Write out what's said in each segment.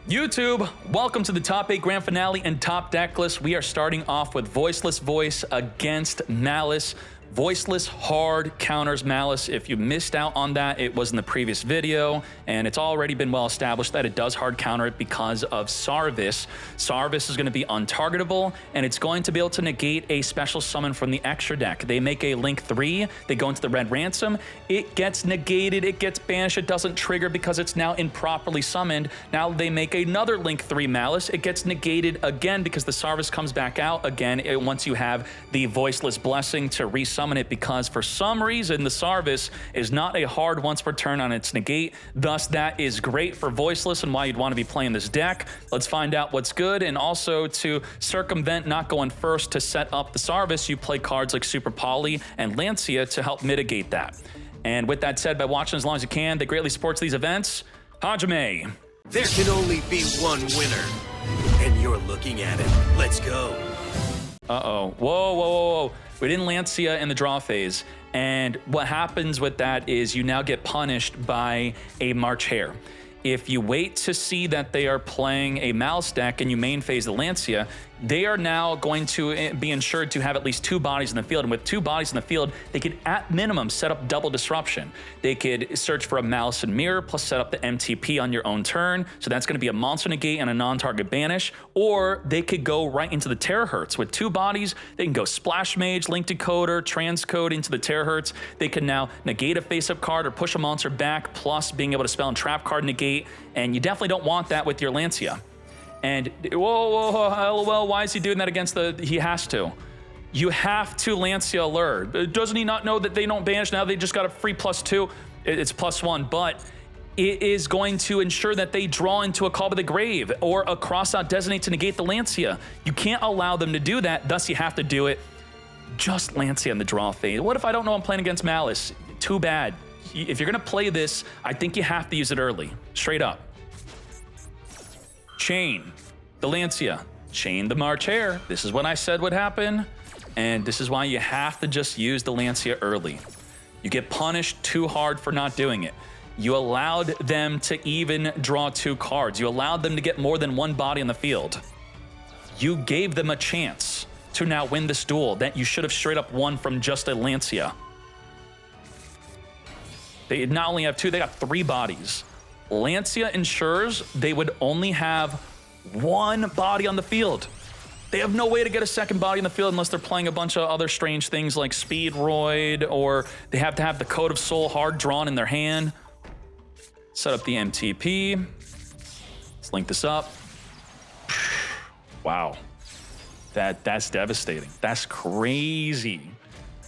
YouTube, welcome to the top 8 grand finale and top deck list. We are starting off with Voiceless Voice against Maliss. Voiceless hard counters Maliss. If you missed out on that, it was in the previous video, and it's already been well established that it does hard counter it because of Sarvis. Sarvis is going to be untargetable, and it's going to be able to negate a special summon from the extra deck. They make a Link 3, they go into the Red Ransom, it gets negated, it gets banished, it doesn't trigger because it's now improperly summoned. Now they make another Link 3 Maliss, it gets negated again because the Sarvis comes back out again once you have the Voiceless Blessing to resummon it, because for some reason the Sarvis is not a hard once per turn on its negate. Thus that is great for Voiceless and why you'd want to be playing this deck. Let's find out what's good, and also to circumvent not going first to set up the Sarvis, you play cards like Super Poly and Lancia to help mitigate that. And with that said, by watching as long as you can, that greatly supports these events. Hajime. There can only be one winner, and you're looking at it. Let's go. Uh-oh. Whoa, whoa, whoa, whoa. We didn't Lancia in the draw phase, and what happens with that is you now get punished by a March Hare. If you wait to see that they are playing a Maliss deck and you main phase the Lancia, they are now going to be ensured to have at least 2 bodies in the field. And with 2 bodies in the field, they could at minimum set up double disruption. They could search for a Malice and Mirror, plus set up the MTP on your own turn. So that's going to be a monster negate and a non-target banish. Or they could go right into the Terahertz. With 2 bodies, they can go Splash Mage, Link Decoder, Transcode into the Terahertz. They can now negate a face-up card or push a monster back, plus being able to spell and trap card negate. And you definitely don't want that with your Lancia. And whoa, LOL, why is he doing that against the, he has to. You have to Lancia Lure. Doesn't he not know that they don't banish now? They just got a free +2. It's +1, but it is going to ensure that they draw into a Call by the Grave or a Crossout Designate to negate the Lancia. You can't allow them to do that, thus you have to do it. Just Lancia in the draw phase. What if I don't know I'm playing against Maliss? Too bad. If you're gonna play this, I think you have to use it early, straight up. Chain the Lancia, chain the March Hare. This is what I said would happen, and this is why you have to just use the Lancia early. You get punished too hard for not doing it. You allowed them to even draw 2 cards. You allowed them to get more than 1 body on the field. You gave them a chance to now win this duel that you should have straight up won from just a Lancia. They not only have 2, they got 3 bodies. Lancia ensures they would only have 1 body on the field. They have no way to get a second body in the field unless they're playing a bunch of other strange things like Speedroid, or they have to have the Code of Soul hard drawn in their hand. Set up the MTP. Let's link this up. Wow. That's devastating. That's crazy.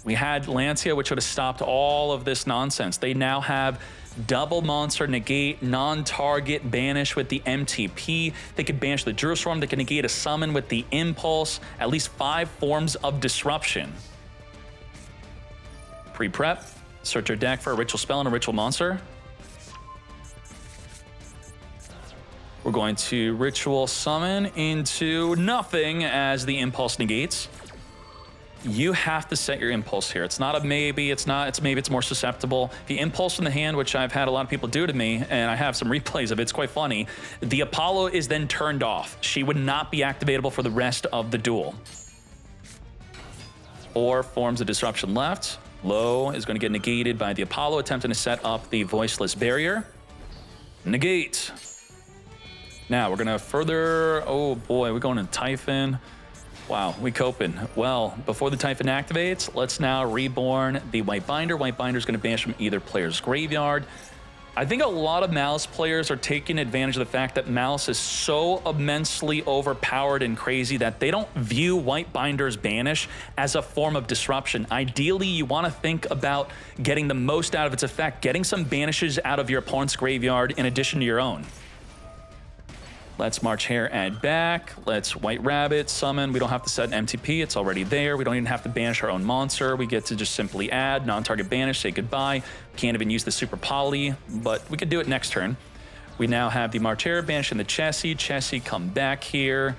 We had Lancia, which would have stopped all of this nonsense. They now have double monster negate, non-target banish with the MTP. They could banish the Jerusalem. They can negate a summon with the Impulse. At least 5 forms of disruption. Pre-prep. Search your deck for a ritual spell and a ritual monster. We're going to ritual summon into nothing as the Impulse negates. You have to set your Impulse here. It's not a maybe, it's maybe it's more susceptible. The Impulse in the hand, which I've had a lot of people do to me, and I have some replays of it, it's quite funny. The Apollo is then turned off. She would not be activatable for the rest of the duel. 4 forms of disruption left. Low is going to get negated by the Apollo, attempting to set up the Voiceless Barrier. Negate. Now we're going to further, oh boy, we're going to Typhon. Wow, we coping. Well, before the Typhon activates, let's now reborn the White Binder. White Binder is going to banish from either player's graveyard. I think a lot of Maliss players are taking advantage of the fact that Maliss is so immensely overpowered and crazy that they don't view White Binder's banish as a form of disruption. Ideally, you want to think about getting the most out of its effect, getting some banishes out of your opponent's graveyard in addition to your own. Let's March Hare add back. Let's White Rabbit summon. We don't have to set an MTP. It's already there. We don't even have to banish our own monster. We get to just simply add, non-target banish, say goodbye. Can't even use the Super Poly, but we could do it next turn. We now have the March Hare banishing the Chessie. Chessie come back here.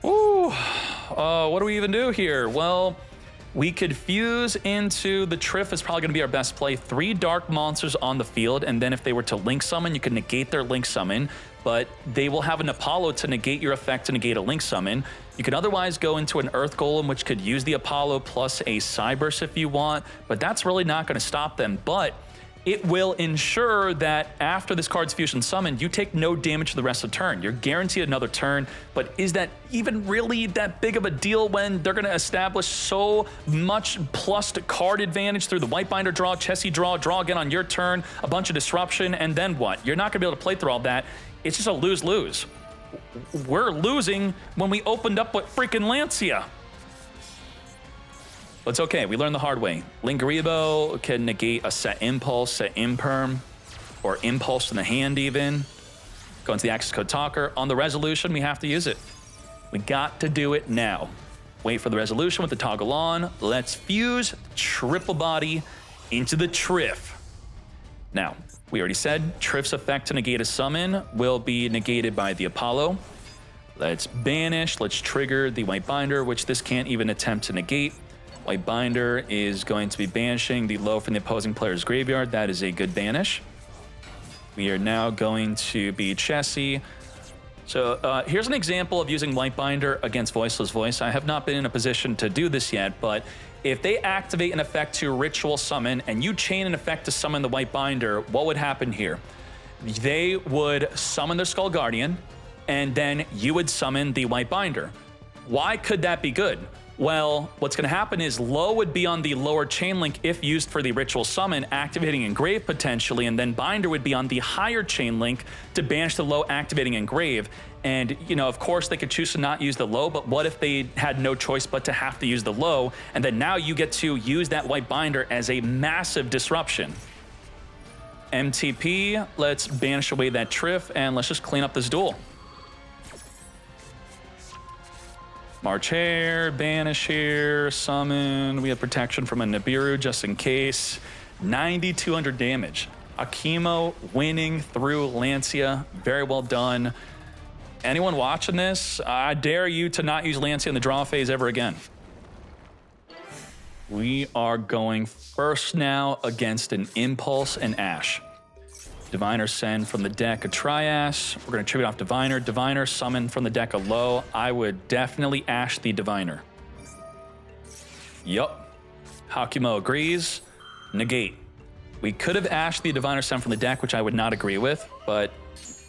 Ooh, what do we even do here? Well, we could fuse into the Triff is probably going to be our best play. 3 dark monsters on the field, and then if they were to link summon, you can negate their link summon. but they will have an Apollo to negate your effect to negate a Link summon. You could otherwise go into an Earth Golem, which could use the Apollo plus a Cyberse if you want, but that's really not going to stop them. But it will ensure that after this card's fusion summoned, you take no damage for the rest of the turn. You're guaranteed another turn, but is that even really that big of a deal when they're going to establish so much plus card advantage through the White Binder draw, Chessie draw again on your turn, a bunch of disruption, and then what? You're not going to be able to play through all that. It's just a lose-lose. We're losing when we opened up with freaking Lancia. But it's okay, we learned the hard way. Linkuriboh can negate a set impulse, set imperm, or impulse in the hand even. Go into the access code talker. On the resolution, we have to use it. We got to do it now. Wait for the resolution with the toggle on. Let's fuse triple body into the Triff. Now, we already said Triff's effect to negate a summon will be negated by the Apollo. Let's banish, let's trigger the White Binder, which this can't even attempt to negate. White Binder is going to be banishing the low from the opposing player's graveyard. That is a good banish. We are now going to be Chessie. So here's an example of using White Binder against Voiceless Voice. I have not been in a position to do this yet, but if they activate an effect to Ritual Summon and you chain an effect to summon the White Binder, what would happen here? They would summon their Skull Guardian, and then you would summon the White Binder. Why could that be good? Well, what's going to happen is low would be on the lower chain link if used for the Ritual Summon, activating Engrave potentially, and then Binder would be on the higher chain link to banish the low, activating Engrave. And, you know, of course, they could choose to not use the low, but what if they had no choice but to have to use the low, and then now you get to use that White Binder as a massive disruption. MTP, let's banish away that Triff, and let's just clean up this duel. March Hare, banish here, summon. We have protection from a Nibiru just in case. 9,200 damage. Akimo winning through Lancia. Very well done. Anyone watching this, I dare you to not use Lancia in the draw phase ever again. We are going first now against an Impulse and Ash. Diviner send from the deck a Trias. We're going to tribute off Diviner. Diviner summon from the deck a low. I would definitely Ash the Diviner. Yup. Hakimo agrees. Negate. We could have Ashed the Diviner sent from the deck, which I would not agree with, but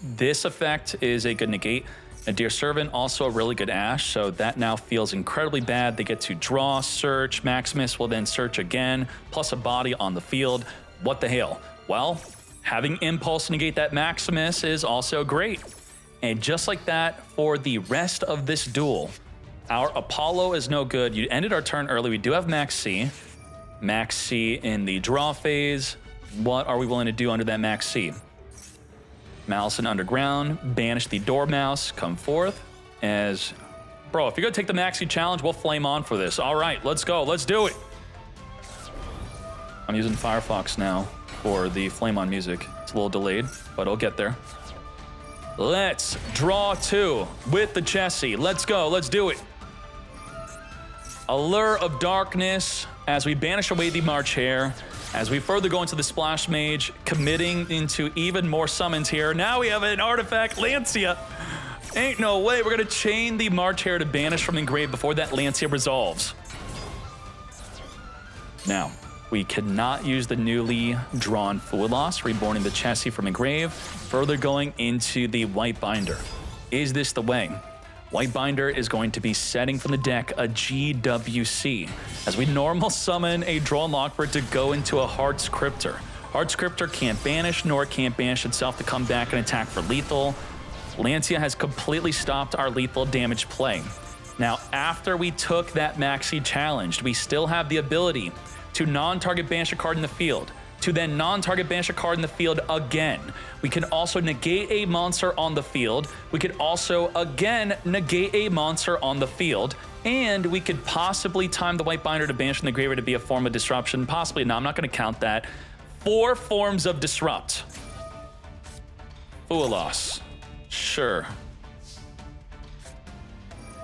this effect is a good negate. Nadir Servant, also a really good Ash, so that now feels incredibly bad. They get to draw, search. Maximus will then search again, plus a body on the field. What the hell? Well, having Impulse negate that Maximus is also great. And just like that, for the rest of this duel, our Apollo is no good. You ended our turn early. We do have Max C. Max C in the draw phase. What are we willing to do under that Max C? Maliss and Underground, banish the Dormouse, come forth as... Bro, if you're gonna take the Max C challenge, we'll flame on for this. All right, let's go, let's do it. I'm using Firefox now for the flame on music. It's a little delayed, but it'll get there. Let's draw two with the Chessie. Let's go, let's do it. Allure of Darkness as we banish away the March Hare. As we further go into the Splash Mage, committing into even more summons here. Now we have an artifact, Lancia. Ain't no way we're gonna chain the March Hare to banish from Engrave before that Lancia resolves. Now, we cannot use the newly drawn Fuelos, reborning the Chessie from Engrave, further going into the White Binder. Is this the way? White Binder is going to be setting from the deck a GWC, as we normal summon a Drawn Lockbird to go into a Heart's Cryptor. Heart's Cryptor can't banish, nor can't banish itself to come back and attack for lethal. Lancia has completely stopped our lethal damage play. Now, after we took that Maxi challenge, we still have the ability to non-target banish a card in the field, to then non-target banish a card in the field again. We can also negate a monster on the field. We could also, again, negate a monster on the field. And we could possibly time the White Binder to banish from the graveyard to be a form of disruption. Possibly, no, I'm not gonna count that. 4 forms of disrupt. Fuelos, sure.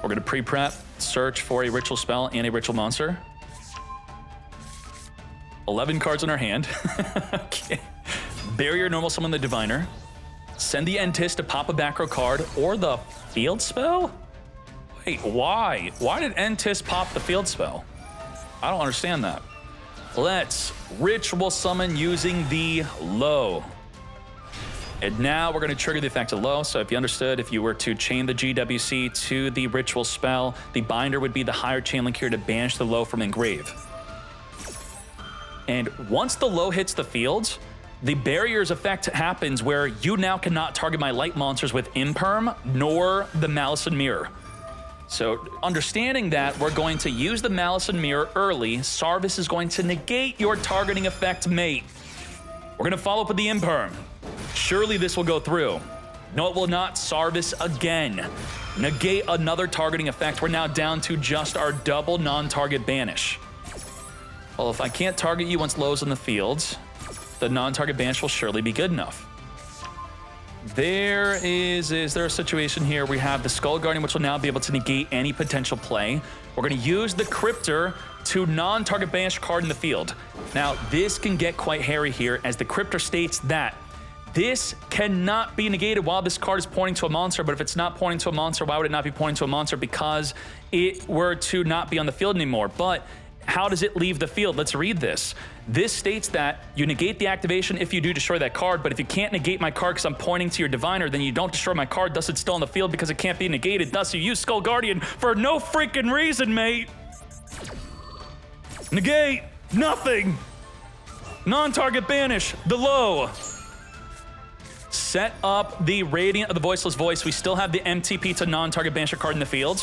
We're gonna pre-prep, search for a ritual spell and a ritual monster. 11 cards in our hand. Okay. Barrier, normal summon the Diviner. Send the Entis to pop a back row card or the field spell? Wait, why? Why did Entis pop the field spell? I don't understand that. Let's ritual summon using the low. And now we're going to trigger the effect of low. So if you understood, if you were to chain the GWC to the ritual spell, the binder would be the higher chain link here to banish the low from engrave. And once the low hits the field, the barrier's effect happens where you now cannot target my light monsters with Imperm nor the Maliss and Mirror. So understanding that, we're going to use the Maliss and Mirror early. Sarvis is going to negate your targeting effect, mate. We're going to follow up with the Imperm. Surely this will go through. No, it will not. Sarvis again. Negate another targeting effect. We're now down to just our double non-target banish. Well, if I can't target you once low's in the field, the non-target banish will surely be good enough. Is there a situation here? We have the Skull Guardian, which will now be able to negate any potential play. We're going to use the Cryptor to non-target banish card in the field. Now, this can get quite hairy here, as the Cryptor states that this cannot be negated while this card is pointing to a monster, but if it's not pointing to a monster, why would it not be pointing to a monster? Because it were to not be on the field anymore. But how does it leave the field? Let's read this. This states that you negate the activation if you do destroy that card, but if you can't negate my card because I'm pointing to your diviner, then you don't destroy my card, thus it's still on the field because it can't be negated. Thus you use Skull Guardian for no freaking reason, mate. Negate, nothing. Non-target banish, the low. Set up the Radiant of the Voiceless Voice. We still have the MTP to non-target banish card in the field.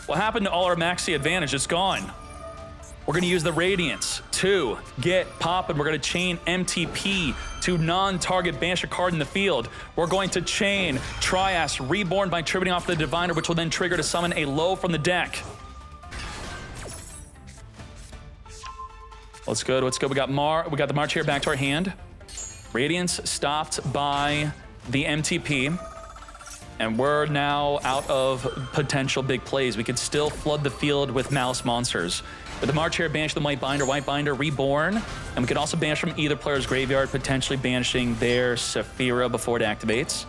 What happened to all our maxi advantage? It's gone. We're going to use the Radiance to get poppin'. We're going to chain MTP to non-target banisher card in the field. We're going to chain Trias Reborn by tributing off the Diviner, which will then trigger to summon a low from the deck. Let's go. We got the March here back to our hand. Radiance stopped by the MTP. And we're now out of potential big plays. We could still flood the field with Maliss monsters. With the March here, banish the White Binder, Reborn. And we could also banish from either player's graveyard, potentially banishing their Saphira before it activates.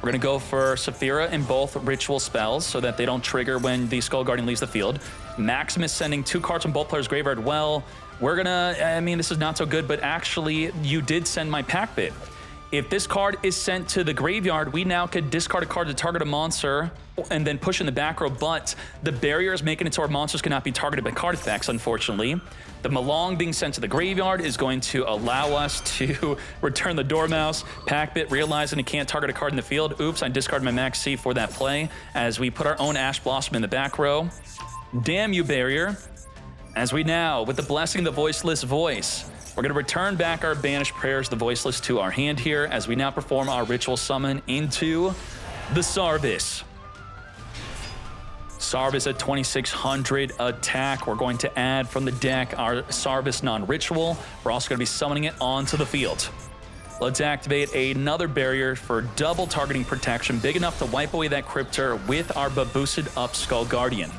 We're gonna go for Saphira in both ritual spells so that they don't trigger when the Skull Guardian leaves the field. Maximus sending 2 cards from both players' graveyard. Well, we're gonna, I mean, this is not so good, but actually you did send my Pack Bit. If this card is sent to the graveyard, we now could discard a card to target a monster and then push in the back row, but the barriers making it so our monsters cannot be targeted by card effects, unfortunately. The Malong being sent to the graveyard is going to allow us to return the Dormouse. Packbit realizing it can't target a card in the field. Oops, I discarded my Max C for that play as we put our own Ash Blossom in the back row. Damn you, barrier. As we now, with the Blessing of the Voiceless Voice, we're going to return back our Banished Prayers, the Voiceless, to our hand here as we now perform our Ritual Summon into the Sarvis. Sarvis at 2600 attack. We're going to add from the deck our Sarvis non-ritual. We're also going to be summoning it onto the field. Let's activate another barrier for double targeting protection, big enough to wipe away that Cryptor with our boosted up Skull Guardian.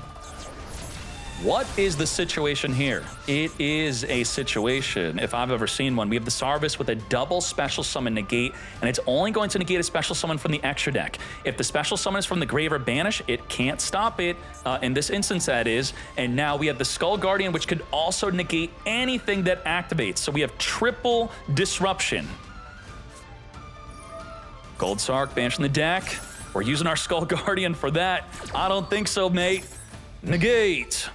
What is the situation here? It is a situation, if I've ever seen one. We have the Sarvis with a double special summon negate, and it's only going to negate a special summon from the extra deck. If the special summon is from the grave or banish, it can't stop it. In this instance, that is. And now we have the Skull Guardian, which could also negate anything that activates. So we have triple disruption. Gold Sark, banish in the deck. We're using our Skull Guardian for that. I don't think so, mate. Negate.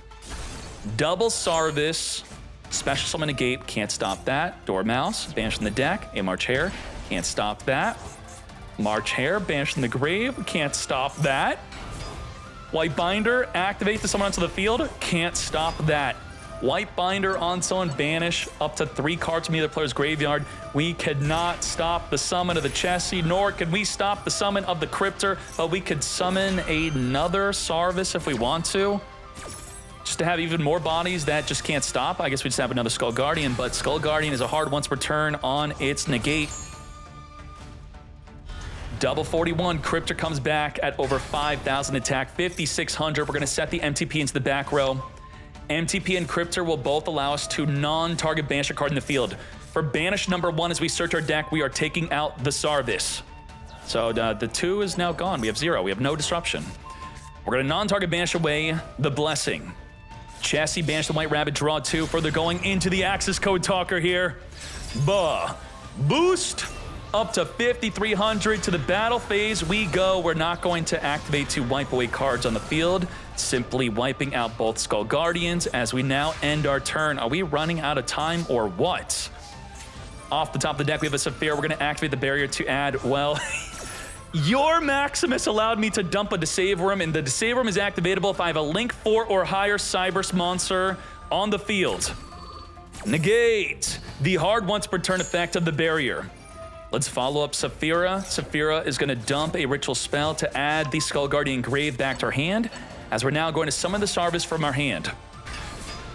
Double Sarvis, special summon negate, can't stop that. Dormouse, banish in the deck. A March Hare, can't stop that. March Hare, banish in the grave, can't stop that. White Binder, activate to someone onto the field, can't stop that. White Binder on someone, banish up to 3 cards from either player's graveyard. We cannot stop the summon of the Chessie, nor can we stop the summon of the Cryptor, but we could summon another Sarvis if we want to. Just to have even more bodies that just can't stop. I guess we just have another Skull Guardian, but Skull Guardian is a hard once per turn on its negate. Double 41, Cryptor comes back at over 5,000 attack, 5,600. We're gonna set the MTP into the back row. MTP and Cryptor will both allow us to non-target banish a card in the field. For banish number 1, as we search our deck, we are taking out the Sarvis. So the 2 is now gone. We have 0. We have no disruption. We're going to non-target banish away the Blessing. Chassis banish the White Rabbit, draw 2. Further going into the access code talker here. Boost up to 5,300 to the battle phase we go. We're not going to activate to wipe away cards on the field. Simply wiping out both Skull Guardians as we now end our turn. Are we running out of time or what? Off the top of the deck, we have a Saphira. We're going to activate the barrier to add, well... Your Maximus allowed me to dump a Disave Room, and the Disave Room is activatable if I have a Link 4 or higher Cyberse monster on the field. Negate the hard once per turn effect of the barrier. Let's follow up Saphira. Saphira is going to dump a ritual spell to add the Skull Guardian Grave back to our hand, as we're now going to summon the Sarvis from our hand.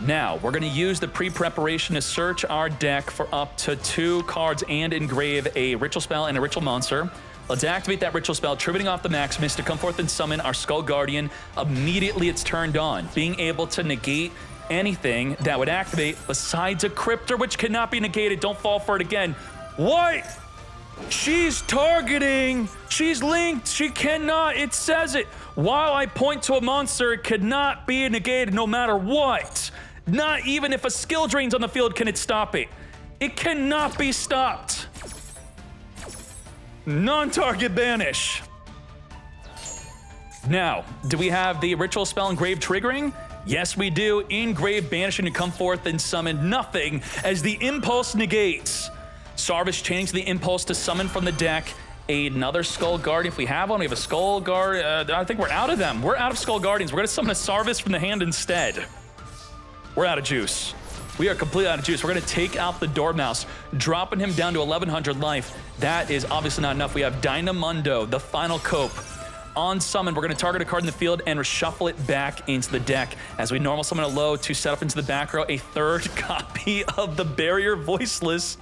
Now, we're going to use the pre-preparation to search our deck for up to 2 cards and engrave a ritual spell and a ritual monster. Let's activate that ritual spell, tributing off the Maximus to come forth and summon our Skull Guardian. Immediately it's turned on, being able to negate anything that would activate besides a Cryptor, which cannot be negated. Don't fall for it again. What? She's targeting. She's linked. She cannot. It says it. While I point to a monster, it cannot be negated no matter what. Not even if a skill drain's on the field can it stop it. It cannot be stopped. Non-target banish. Now, do we have the ritual spell engrave triggering? Yes, we do. Engrave banishing to come forth and summon nothing as the impulse negates. Sarvis changed the impulse to summon from the deck another Skull Guardian. If we have one, we have a Skull Guard. I think we're out of them. We're out of Skull Guardians. We're going to summon a Sarvis from the hand instead. We're out of juice. We are completely out of juice. We're going to take out the Dormouse, dropping him down to 1,100 life. That is obviously not enough. We have Dynamundo, the final cope. On summon, we're going to target a card in the field and reshuffle it back into the deck as we normal summon a low to set up into the back row a 3rd copy of the Barrier Voiceless.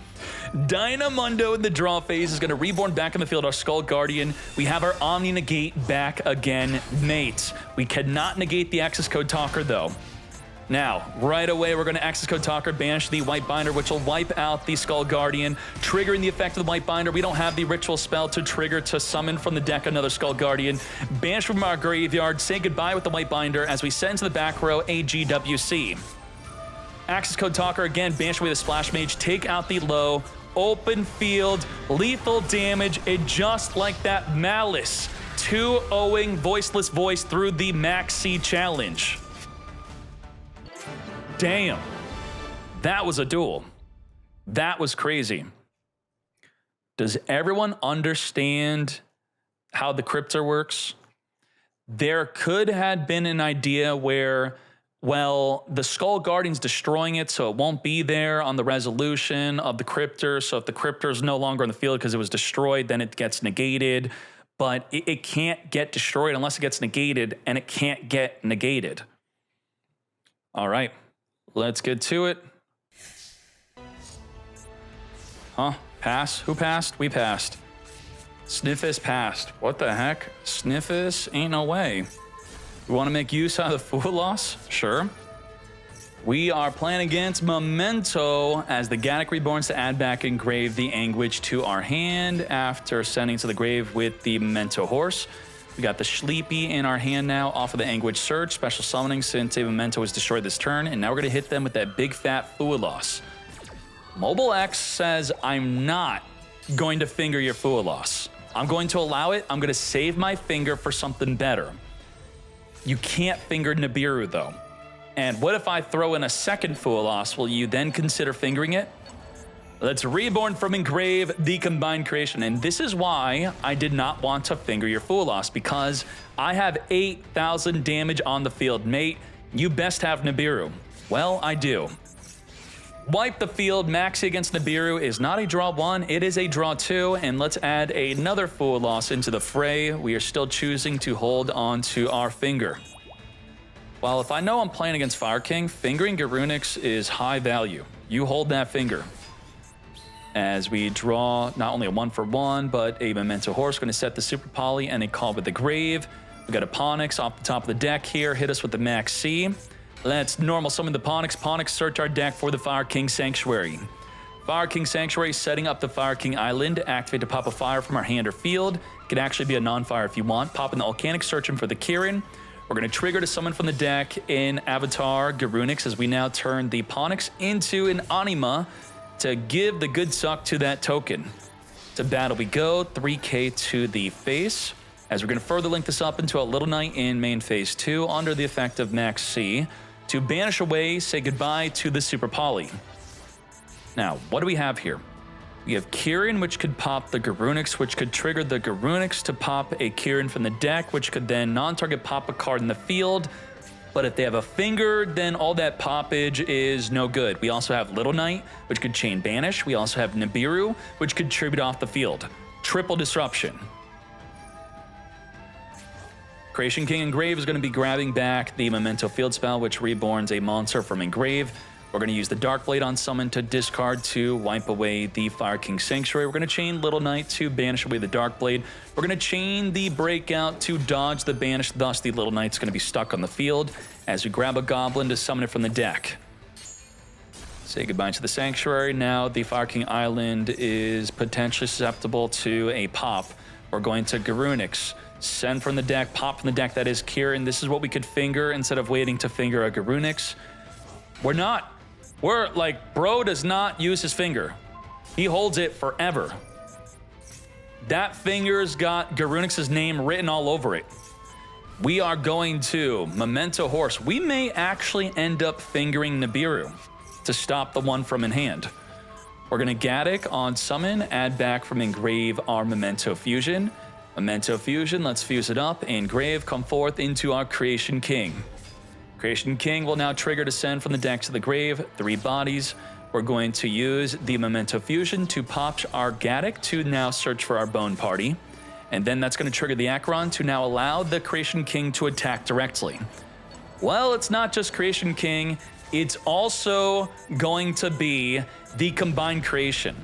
Dynamundo in the draw phase is going to reborn back in the field our Skull Guardian. We have our Omni Negate back again, mate. We cannot negate the access code talker though. Now, right away, we're going to access code talker, banish the White Binder, which will wipe out the Skull Guardian, triggering the effect of the White Binder. We don't have the ritual spell to trigger to summon from the deck another Skull Guardian. Banish from our graveyard, say goodbye with the White Binder as we send to the back row a GWC. Access code talker, again, banish away the Splash Mage, take out the low, open field, lethal damage, and just like that, Maliss 2-0ing Voiceless Voice through the Maxi Challenge. Damn, that was a duel. That was crazy. Does everyone understand how the Cryptor works? There could have been an idea where, well, the Skull Guardian's destroying it, so it won't be there on the resolution of the Cryptor. So if the Cryptor is no longer on the field because it was destroyed, then it gets negated. But it can't get destroyed unless it gets negated, and it can't get negated. All right. Let's get to it. Huh? Pass? Who passed? We passed. Sniffus passed. What the heck? Sniffus? Ain't no way. We want to make use out of the Fool Loss? Sure. We are playing against Memento as the Gaddock Reborns to add back Engrave the Anguish to our hand after sending to the grave with the Memento Horse. We got the Sleepy in our hand now off of the Anguish Surge, special summoning since a Memento was destroyed this turn, and now we're going to hit them with that big fat Fool Loss. Mobile X says, I'm not going to finger your Fool Loss. I'm going to allow it. I'm going to save my finger for something better. You can't finger Nibiru, though. And what if I throw in a second Fool Loss? Will you then consider fingering it? Let's reborn from Engrave the Combined Creation. And this is why I did not want to finger your Fool Loss, because I have 8,000 damage on the field. Mate, you best have Nibiru. Well, I do. Wipe the field. Maxi against Nibiru is not a draw 1, it is a draw 2. And let's add another Fool Loss into the fray. We are still choosing to hold on to our finger. Well, if I know I'm playing against Fire King, fingering Garunix is high value. You hold that finger. As we draw not only a 1-for-1, but a Memento Horse, going to set the Super Poly and a Call with the Grave. We got a Ponix off the top of the deck here, hit us with the Max C. Let's normal summon the Ponix. Ponix search our deck for the Fire King Sanctuary. Fire King Sanctuary setting up the Fire King Island, activate to pop a fire from our hand or field. Could actually be a non-fire if you want. Pop in the Volcanic, searching for the Kirin. We're going to trigger to summon from the deck in Avatar Garunix as we now turn the Ponix into an Anima to give the good suck to that token. To battle we go, 3k to the face, as we're going to further link this up into a Little Knight in main phase 2 under the effect of Max C to banish away, say goodbye to the Super Poly. Now, what do we have here? We have Kirin, which could pop the Garunix, which could trigger the Garunix to pop a Kirin from the deck, which could then non-target pop a card in the field. But if they have a finger, then all that poppage is no good. We also have Little Knight, which could chain banish. We also have Nibiru, which could tribute off the field. Triple disruption. Creation King Engrave is going to be grabbing back the Memento field spell, which reborns a monster from Engrave. We're going to use the Dark Blade on summon to discard to wipe away the Fire King Sanctuary. We're going to chain Little Knight to banish away the Dark Blade. We're going to chain the Breakout to dodge the banish, thus the Little Knight's going to be stuck on the field as we grab a Goblin to summon it from the deck. Say goodbye to the Sanctuary. Now the Fire King Island is potentially susceptible to a pop. We're going to Garunix. Send from the deck, pop from the deck, that is Kirin. This is what we could finger instead of waiting to finger a Garunix. We're like, bro does not use his finger. He holds it forever. That finger's got Garunix's name written all over it. We are going to Memento Horse. We may actually end up fingering Nibiru to stop the one from in hand. We're going to Gaddock on summon, add back from Engrave our Memento Fusion. Memento Fusion, let's fuse it up. Engrave, come forth into our Creation King. Creation King will now trigger to send from the deck to the grave, 3 bodies. We're going to use the Memento Fusion to pop our Gaddock to now search for our Bone Party. And then that's going to trigger the Acheron to now allow the Creation King to attack directly. Well, it's not just Creation King, it's also going to be the Combined Creation.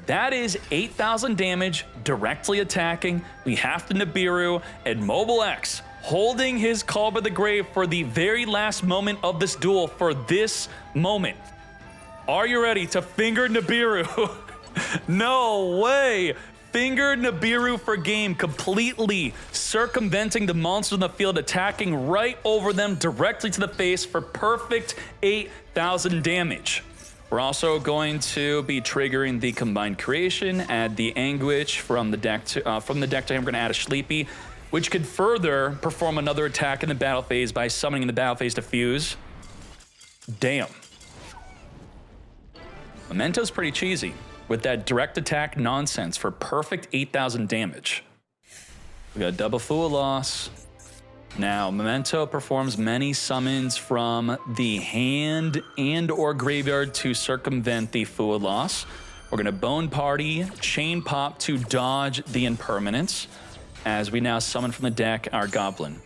That is 8,000 damage directly attacking. We have to Nibiru and Mobile X holding his Call by the Grave for the very last moment of this duel for this moment. Are you ready to finger Nibiru? No way. Finger Nibiru for game, completely circumventing the monsters in the field, attacking right over them directly to the face for perfect 8,000 damage. We're also going to be triggering the Combined Creation, add the Anguish from the deck to him. We're going to add a Sleepy, which could further perform another attack in the battle phase by summoning in the battle phase to fuse. Damn. Memento's pretty cheesy with that direct attack nonsense for perfect 8,000 damage. We got double Fool Loss. Now, Memento performs many summons from the hand and or graveyard to circumvent the Fool Loss. We're going to Bone Party, Chain Pop to dodge the Impermanence, as we now summon from the deck our Goblin.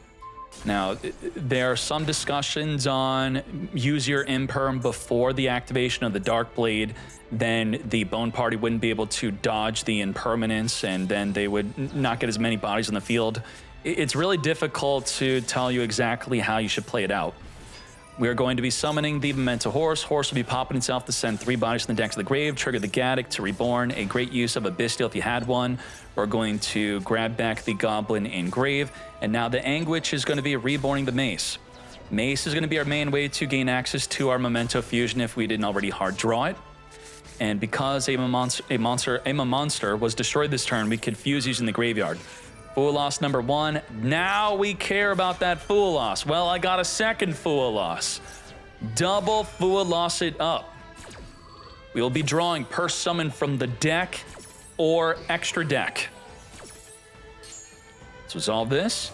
Now, there are some discussions on use your Imperm before the activation of the Dark Blade, then the Bone Party wouldn't be able to dodge the Impermanence, and then they would not get as many bodies on the field. It's really difficult to tell you exactly how you should play it out. We are going to be summoning the Memento Horse. Horse will be popping itself to send 3 bodies from the deck to the grave, trigger the Gaddock to reborn, a great use of a Bestial if you had one. We're going to grab back the Goblin in grave, and now the Anguish is going to be reborning the Mace. Mace is going to be our main way to gain access to our Memento Fusion if we didn't already hard draw it. And because a monster was destroyed this turn, we could fuse using the graveyard. Fool Loss number 1. Now we care about that Fool Loss. Well, I got a second Fool Loss. Double Fool Loss it up. We will be drawing per summon from the deck or extra deck. Let's resolve this.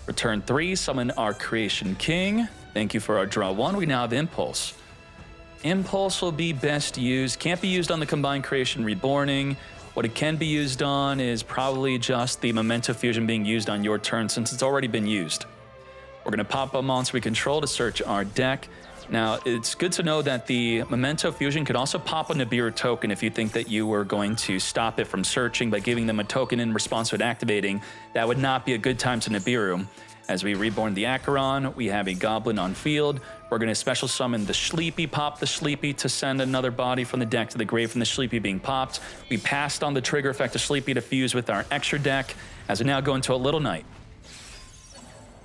Return 3, summon our Creation King. Thank you for our draw 1. We now have Impulse. Impulse will be best used, can't be used on the Combined Creation Reborning. What it can be used on is probably just the Memento Fusion being used on your turn since it's already been used. We're going to pop a monster we control to search our deck. Now, it's good to know that the Memento Fusion could also pop a Nibiru token if you think that you were going to stop it from searching by giving them a token in response to it activating. That would not be a good time to Nibiru, As we reborn the Acheron, we have a Goblin on field. We're going to special summon the Sleepy, pop the Sleepy to send another body from the deck to the grave from the Sleepy being popped. We passed on the trigger effect of Sleepy to fuse with our extra deck, as we now go into a Little Knight.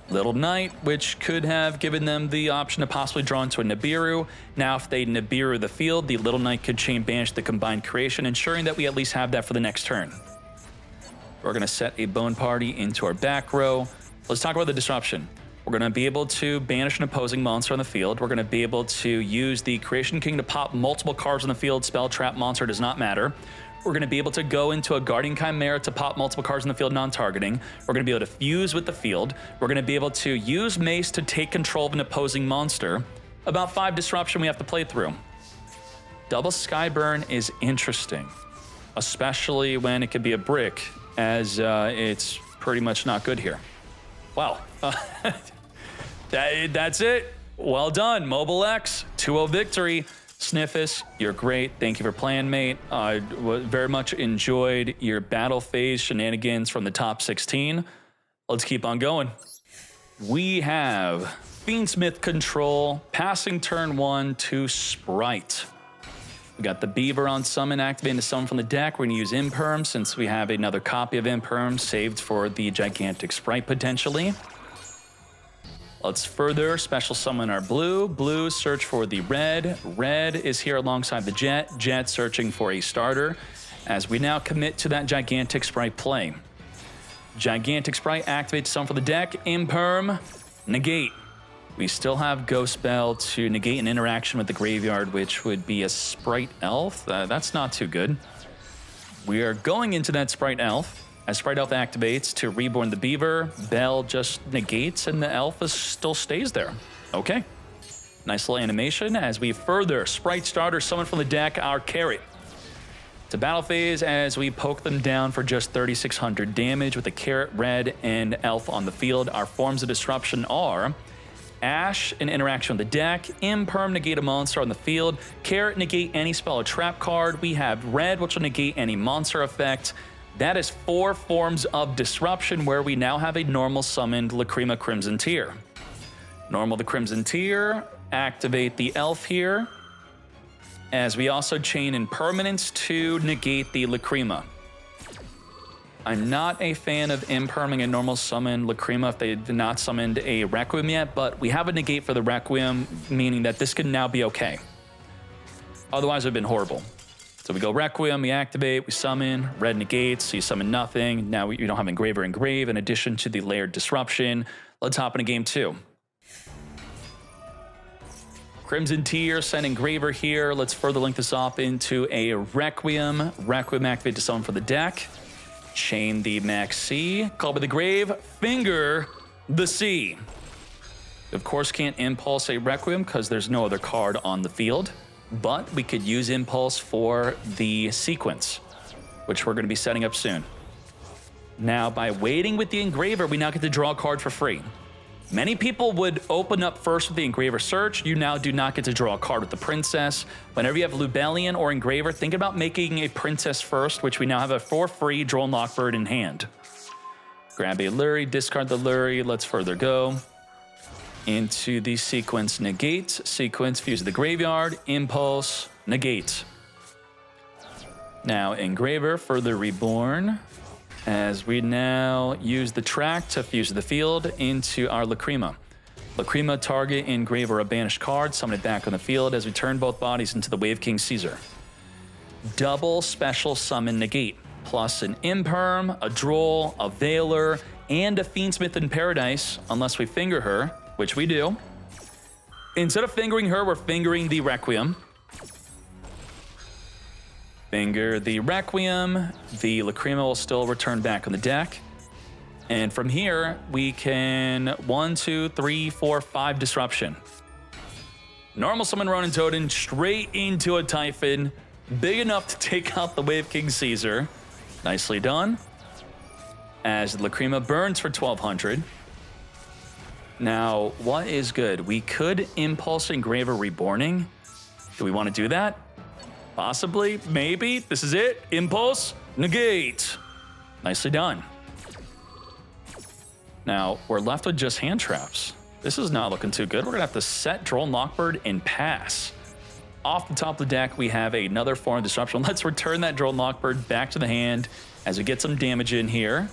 Little Knight, which could have given them the option to possibly draw into a Nibiru. Now, if they Nibiru the field, the Little Knight could chain banish the combined creation, ensuring that we at least have that for the next turn. We're going to set a Bone Party into our back row. Let's talk about the disruption. We're going to be able to banish an opposing monster on the field. We're going to be able to use the Creation King to pop multiple cards on the field. Spell, trap, monster does not matter. We're going to be able to go into a Guardian Chimera to pop multiple cards in the field non-targeting. We're going to be able to fuse with the field. We're going to be able to use Mace to take control of an opposing monster. About 5 disruption we have to play through. Double Skyburn is interesting, especially when it could be a brick, as it's pretty much not good here. Wow. That's it. Well done, Mobile X. 2-0 victory. Sniffus, you're great. Thank you for playing, mate. I very much enjoyed your battle phase shenanigans from the top 16. Let's keep on going. We have Fiendsmith control, passing turn 1 to Spright. We got the Beaver on summon, activating the summon from the deck. We're going to use Imperm since we have another copy of Imperm saved for the gigantic Spright potentially. Let's further special summon our blue. Blue, search for the red. Red is here alongside the Jet. Jet searching for a starter as we now commit to that gigantic Spright play. Gigantic Spright activates summon for the deck. Imperm, negate. We still have Ghost Spell to negate an interaction with the graveyard, which would be a Spright Elf. That's not too good. We are going into that Spright Elf. As Spright Elf activates to reborn the Beaver, Bell just negates and the Elf still stays there. Okay. Nice little animation as we further Spright starter summon from the deck our Carrot. To battle phase as we poke them down for just 3,600 damage with the Carrot, Red, and Elf on the field. Our forms of disruption are Ash, an interaction with the deck, Imperm, negate a monster on the field, Carrot, negate any spell or trap card. We have Red, which will negate any monster effect. That is 4 forms of disruption where we now have a normal summoned Lacrima Crimson Tear. Normal the Crimson Tear, activate the Elf here, as we also chain Impermanence to negate the Lacrima. I'm not a fan of imperming a normal summon Lacrima if they did not summoned a Requiem yet, but we have a negate for the Requiem, meaning that this can now be okay. Otherwise, it would have been horrible. So we go Requiem, we activate, we summon, red negates, so you summon nothing. Now we don't have Engraver engrave in addition to the layered disruption. Let's hop into game 2. Crimson Tear, send Engraver here. Let's further link this off into a Requiem. Requiem activate to summon for the deck. Chain the Max C, call by the grave, finger the C. Of course can't impulse a Requiem because there's no other card on the field. But we could use Impulse for the sequence, which we're going to be setting up soon. Now, by waiting with the Engraver, we now get to draw a card for free. Many people would open up first with the Engraver search. You now do not get to draw a card with the Princess. Whenever you have Lubellion or Engraver, think about making a Princess first, which we now have a for free Droll Knockbird in hand. Grab a Lurie, discard the Lurie. Let's further go into the sequence negate, sequence fuse the graveyard, impulse, negate. Now Engraver, further reborn, as we now use the track to fuse the field into our Lacrima. Lacrima, target Engraver a banished card, summon it back on the field as we turn both bodies into the Wave King Caesar. Double special summon negate, plus an Imperm, a Droll, a Veiler, and a Fiendsmith in Paradise, unless we finger her, which we do. Instead of fingering her, we're fingering the Requiem. Finger the Requiem. The Lacrima will still return back on the deck. And from here, we can 1, 2, 3, 4, 5 disruption. Normal summon Ronin Totem straight into a Typhon. Big enough to take out the Wave King Caesar. Nicely done. As the Lacrima burns for 1,200. Now, what is good? We could Impulse Engraver Reborning. Do we want to do that? Possibly, maybe. This is it. Impulse, negate. Nicely done. Now, we're left with just hand traps. This is not looking too good. We're gonna have to set Droll and Lockbird and pass. Off the top of the deck, we have another form of disruption. Let's return that Droll and Lockbird back to the hand as we get some damage in here.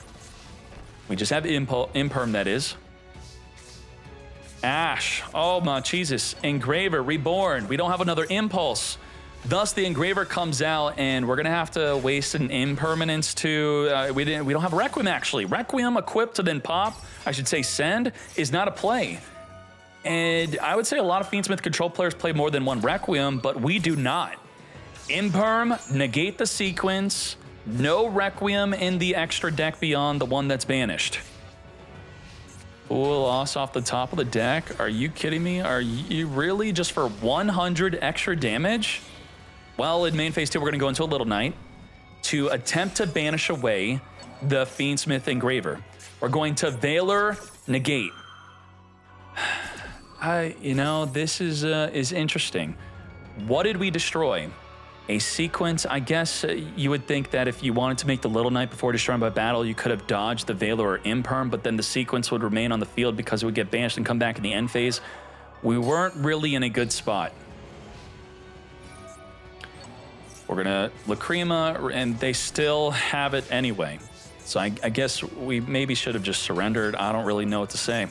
We just have Imperm, that is. Ash, oh my Jesus. Engraver, Reborn. We don't have another Impulse. Thus, the Engraver comes out, and we're gonna have to waste an Impermanence to. We don't have Requiem actually. Requiem equipped to then pop. I should say send is not a play. And I would say a lot of Fiendsmith control players play more than one Requiem, but we do not. Imperm, negate the sequence. No Requiem in the extra deck beyond the one that's banished. Full loss off the top of the deck. Are you kidding me? Are you really just for 100 extra damage? Well, in main phase 2, we're going to go into a Little Knight to attempt to banish away the Fiendsmith Engraver. We're going to Valor, negate. This is interesting. What did we destroy? A sequence. I guess you would think that if you wanted to make the Little Knight before destroying by battle, you could have dodged the Valor or Imperm, but then the sequence would remain on the field because it would get banished and come back in the end phase. We weren't really in a good spot. We're gonna Lacrima, and they still have it anyway. So I guess we maybe should have just surrendered. I don't really know what to say.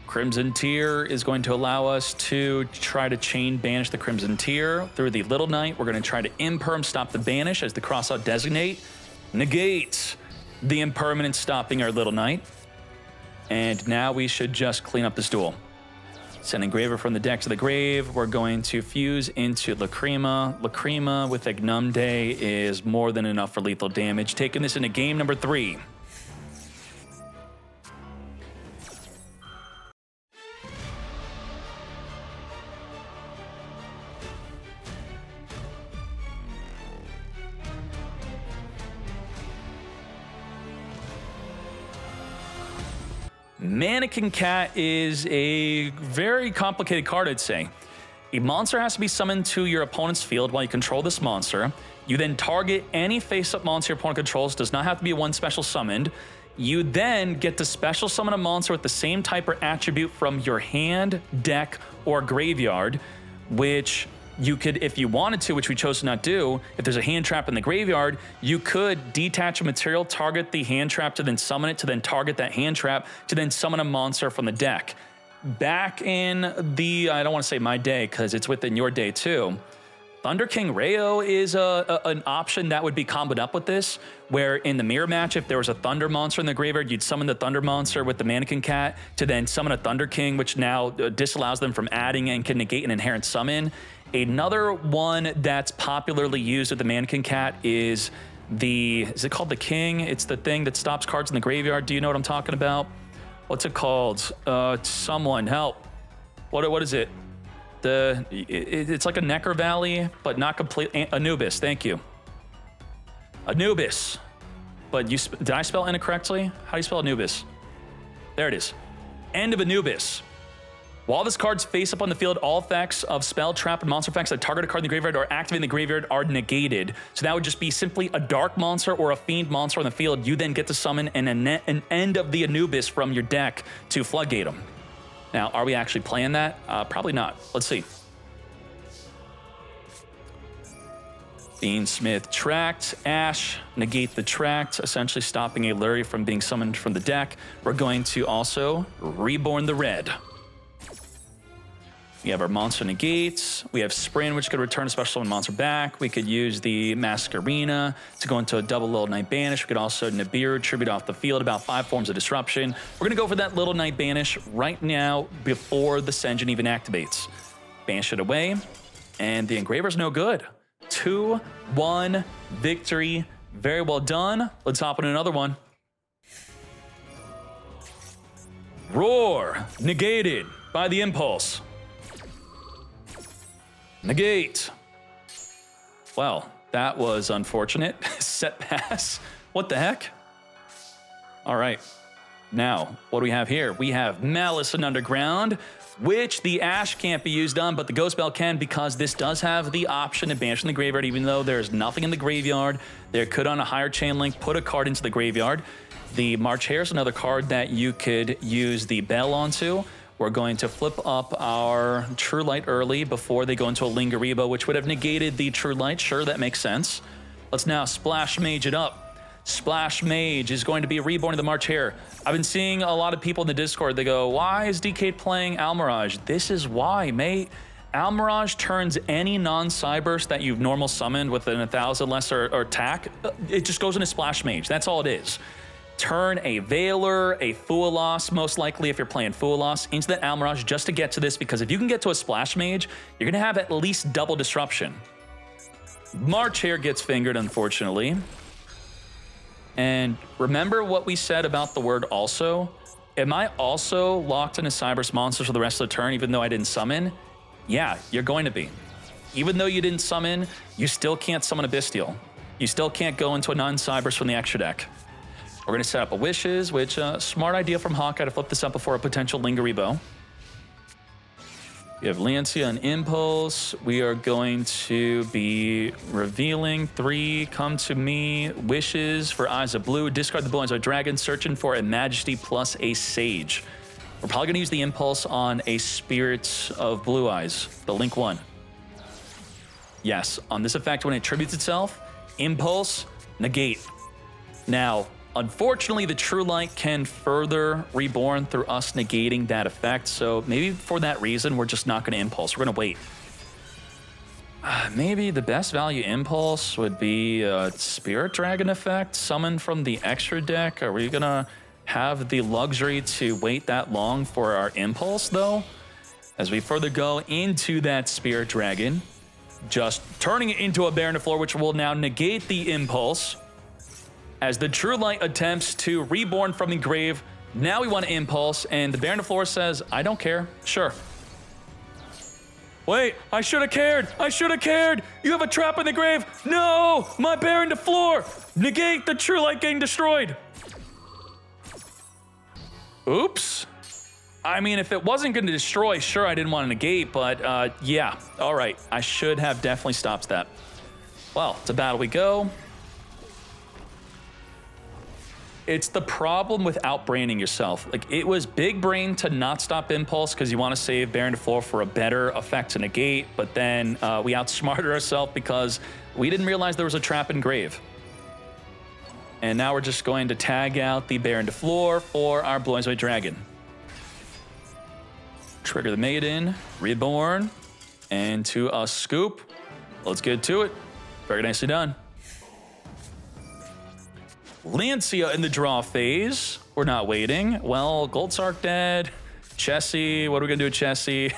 Crimson Tear is going to allow us to try to chain banish the Crimson Tear through the Little Knight. We're going to try to Imperm stop the banish as the crossout designate. Negate the Impermanence stopping our Little Knight. And now we should just clean up this duel. Send Engraver from the deck to the grave. We're going to fuse into Lacrima. Lacrima with Ignumde is more than enough for lethal damage. Taking this into game number 3. Mannequin Cat is a very complicated card, I'd say. A monster has to be summoned to your opponent's field while you control this monster. You then target any face-up monster your opponent controls. Does not have to be one special summoned. You then get to special summon a monster with the same type or attribute from your hand, deck, or graveyard, which you could, if you wanted to, which we chose to not do, if there's a hand trap in the graveyard, you could detach a material, target the hand trap to then summon it, to then target that hand trap, to then summon a monster from the deck. Back in the, I don't want to say my day, because it's within your day too, Thunder King Rayo is an option that would be comboed up with this, where in the mirror match, if there was a Thunder monster in the graveyard, you'd summon the Thunder monster with the Mannequin Cat to then summon a Thunder King, which now disallows them from adding and can negate an inherent summon. Another one that's popularly used with the Mannequin Cat is is it called the King? It's the thing that stops cards in the graveyard. Do you know what I'm talking about? What's it called? Someone help. What is it? It's like a Necker Valley, but not completely. Anubis, thank you. Anubis. But did I spell incorrectly? How do you spell Anubis? There it is. End of Anubis. While this card's face up on the field, all effects of spell, trap, and monster effects that target a card in the graveyard or activate in the graveyard are negated. So that would just be simply a dark monster or a fiend monster on the field. You then get to summon an end of the Anubis from your deck to floodgate them. Now, are we actually playing that? Probably not. Let's see. Fiendsmith tracked. Ash, negate the tracked, essentially stopping a Lurie from being summoned from the deck. We're going to also Reborn the red. We have our monster negates. We have Sprint, which could return a special summon monster back. We could use the Masquerena to go into a double Little Knight banish. We could also Nibiru, tribute off the field, about 5 forms of disruption. We're gonna go for that Little Knight banish right now before the Sen'jin even activates. Banish it away, and the Engraver's no good. 2-1 victory. Very well done. Let's hop on another one. Roar, negated by the Impulse. Negate. Well, that was unfortunate. Set pass. What the heck? All right. Now, what do we have here? We have Maliss and Underground, which the Ash can't be used on, but the Ghost Bell can, because this does have the option to banish in the graveyard. Even though there's nothing in the graveyard, there could, on a higher chain link, put a card into the graveyard. The March Hare is another card that you could use the Bell onto. We're going to flip up our True Light early before they go into a Lingaribo, which would have negated the True Light. Sure, that makes sense. Let's now Splash Mage it up. Splash Mage is going to be reborn of the March Hare. I've been seeing a lot of people in the Discord, they go, why is DK playing Almirage? This is why, mate. Almirage turns any non-Cyburst that you've normal summoned with an 1,000 less or attack, it just goes into Splash Mage. That's all it is. Turn a Veiler, a Fualos, most likely if you're playing Fualos, into that Almirage just to get to this, because if you can get to a Splash Mage, you're going to have at least double disruption. March Hare gets fingered, unfortunately. And remember what we said about the word also? Am I also locked into Cyberse monsters for the rest of the turn, even though I didn't summon? Yeah, you're going to be. Even though you didn't summon, you still can't summon a Bestial. You still can't go into a non-Cyberse from the extra deck. We're going to set up a Wishes, which smart idea from Hawkeye to flip this up before a potential Lingaribo. We have Lancia and Impulse. We are going to be revealing 3, Come to Me, Wishes for Eyes of Blue, discard the Blue Eyes of Dragon, searching for a Majesty plus a Sage. We're probably going to use the Impulse on a Spirit of Blue Eyes, the Link 1. Yes, on this effect, when it tributes itself, Impulse, negate. Now, unfortunately, the True Light can further reborn through us negating that effect, so maybe for that reason, we're just not going to Impulse. We're going to wait. Maybe the best value Impulse would be a Spirit Dragon effect summoned from the extra deck. Are we going to have the luxury to wait that long for our Impulse, though? As we further go into that Spirit Dragon, just turning it into a Baron to Floor, which will now negate the Impulse. As the True Light attempts to reborn from the grave, now we want to Impulse, and the Baron de Flor says, I don't care. Sure. Wait, I should have cared. I should have cared. You have a trap in the grave. No, my Baron de Flor. Negate the True Light getting destroyed. Oops. I mean, if it wasn't going to destroy, sure, I didn't want to negate, but yeah. All right, I should have definitely stopped that. Well, to battle we go. It's the problem with outbraining yourself. Like, it was big brain to not stop Impulse because you want to save Baron de Flor for a better effect to negate, but then we outsmarted ourselves because we didn't realize there was a trap in grave. And now we're just going to tag out the Baron de Flor for our Blue Eyes White Dragon. Trigger the Maiden, Reborn, and to a Scoop. Let's get to it. Very nicely done. Lancia in the draw phase. We're not waiting. Well, Goldsark dead. Chessie, what are we gonna do with Chessie?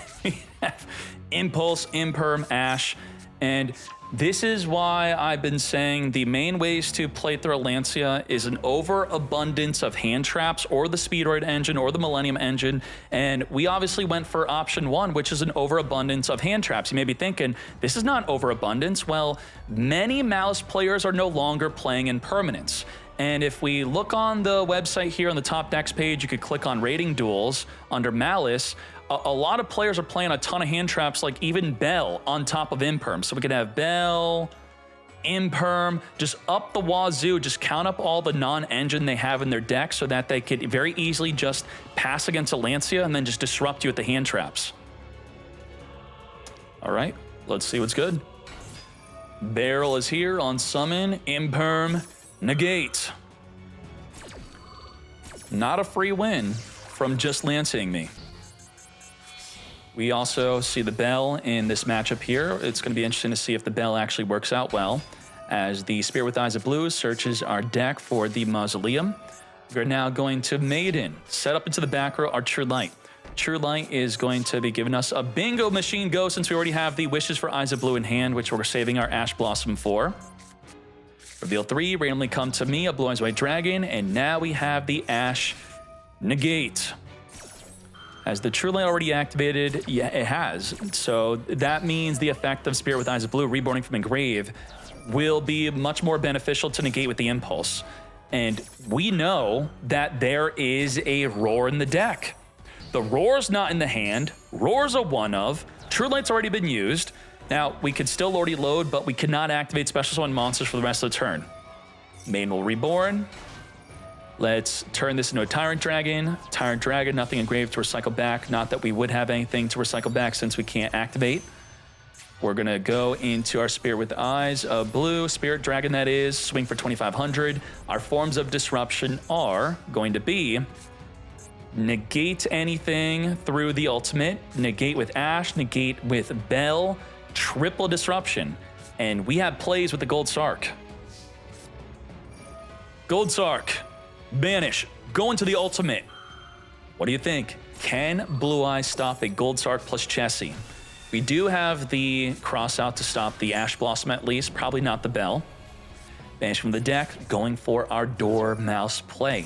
Impulse, Imperm, Ash. And this is why I've been saying the main ways to play through a Lancia is an overabundance of hand traps or the Speedroid engine or the Millennium engine. And we obviously went for option 1, which is an overabundance of hand traps. You may be thinking, this is not overabundance. Well, many Maliss players are no longer playing in permanence. And if we look on the website here on the top decks page, you could click on rating duels under Maliss. A lot of players are playing a ton of hand traps, like even Bell on top of Imperm. So we could have Bell, Imperm, just up the wazoo, just count up all the non-engine they have in their deck so that they could very easily just pass against a Lancia and then just disrupt you with the hand traps. All right, let's see what's good. Barrel is here on summon, Imperm, negate. Not a free win from just Lancing me. We also see the Bell in this matchup here. It's going to be interesting to see if the Bell actually works out well, as the Spirit with Eyes of Blue searches our deck for the Mausoleum. We're now going to Maiden, set up into the back row our True Light. True Light is going to be giving us a bingo machine go, since we already have the Wishes for Eyes of Blue in hand, which we're saving our Ash Blossom for. Reveal 3, randomly come to me, a Blue Eyes White Dragon, and now we have the Ash negate. As the True Light already activated, yeah, it has. So that means the effect of Spirit with Eyes of Blue reborning from a grave will be much more beneficial to negate with the Impulse. And we know that there is a Roar in the deck. The Roar's not in the hand. Roar's a one of. True Light's already been used. Now, we could still already load, but we cannot activate Special Summon monsters for the rest of the turn. Main will Reborn. Let's turn this into a Tyrant Dragon. Tyrant Dragon, nothing engraved to recycle back. Not that we would have anything to recycle back since we can't activate. We're gonna go into our Spirit with Eyes of Blue, Spirit Dragon that is, swing for 2,500. Our forms of disruption are going to be negate anything through the ultimate, negate with Ash, negate with Bell, triple disruption. And we have plays with the Gold Sark. Gold Sark, banish, go into the ultimate. What do you think? Can Blue Eyes stop a Gold Sark plus Chessie? We do have the cross out to stop the Ash Blossom at least, probably not the Bell. Banish from the deck, going for our Dormouse play.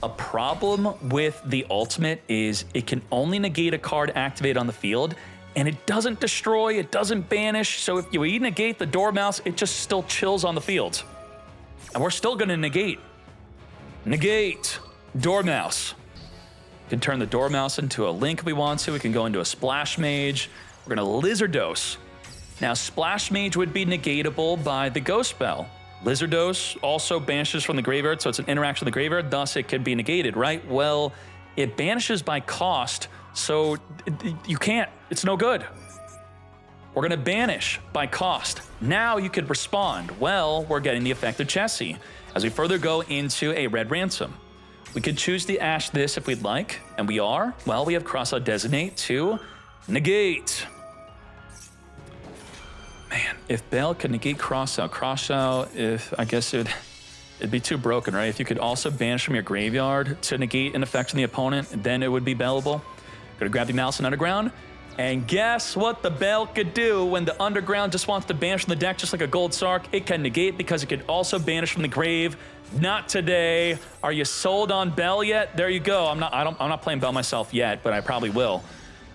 A problem with the ultimate is it can only negate a card activated on the field, and it doesn't destroy, it doesn't banish, so if you negate the Dormouse, it just still chills on the field. And we're still gonna negate. Negate Dormouse. We can turn the Dormouse into a Link if we want to. We can go into a Splash Mage. We're gonna Lizard Dose. Now, Splash Mage would be negatable by the Ghost Bell. Lizard Dose also banishes from the graveyard, so it's an interaction with the graveyard, thus it could be negated, right? Well, it banishes by cost, so you can't, it's no good. We're gonna banish by cost. Now you could respond. Well, we're getting the effect of Chessie. As we further go into a Red Ransom, we could choose the Ash this if we'd like, and we are. Well, we have Crossout Designate to negate. Man, if Bell could negate Crossout, if I guess it'd be too broken, right? If you could also banish from your graveyard to negate an effect on the opponent, then it would be Bellable. Gonna grab the Maliss and Underground. And guess what the Bell could do when the Underground just wants to banish from the deck just like a Gold Sark? It can negate because it could also banish from the grave. Not today. Are you sold on Bell yet? There you go. I'm not playing Bell myself yet, but I probably will.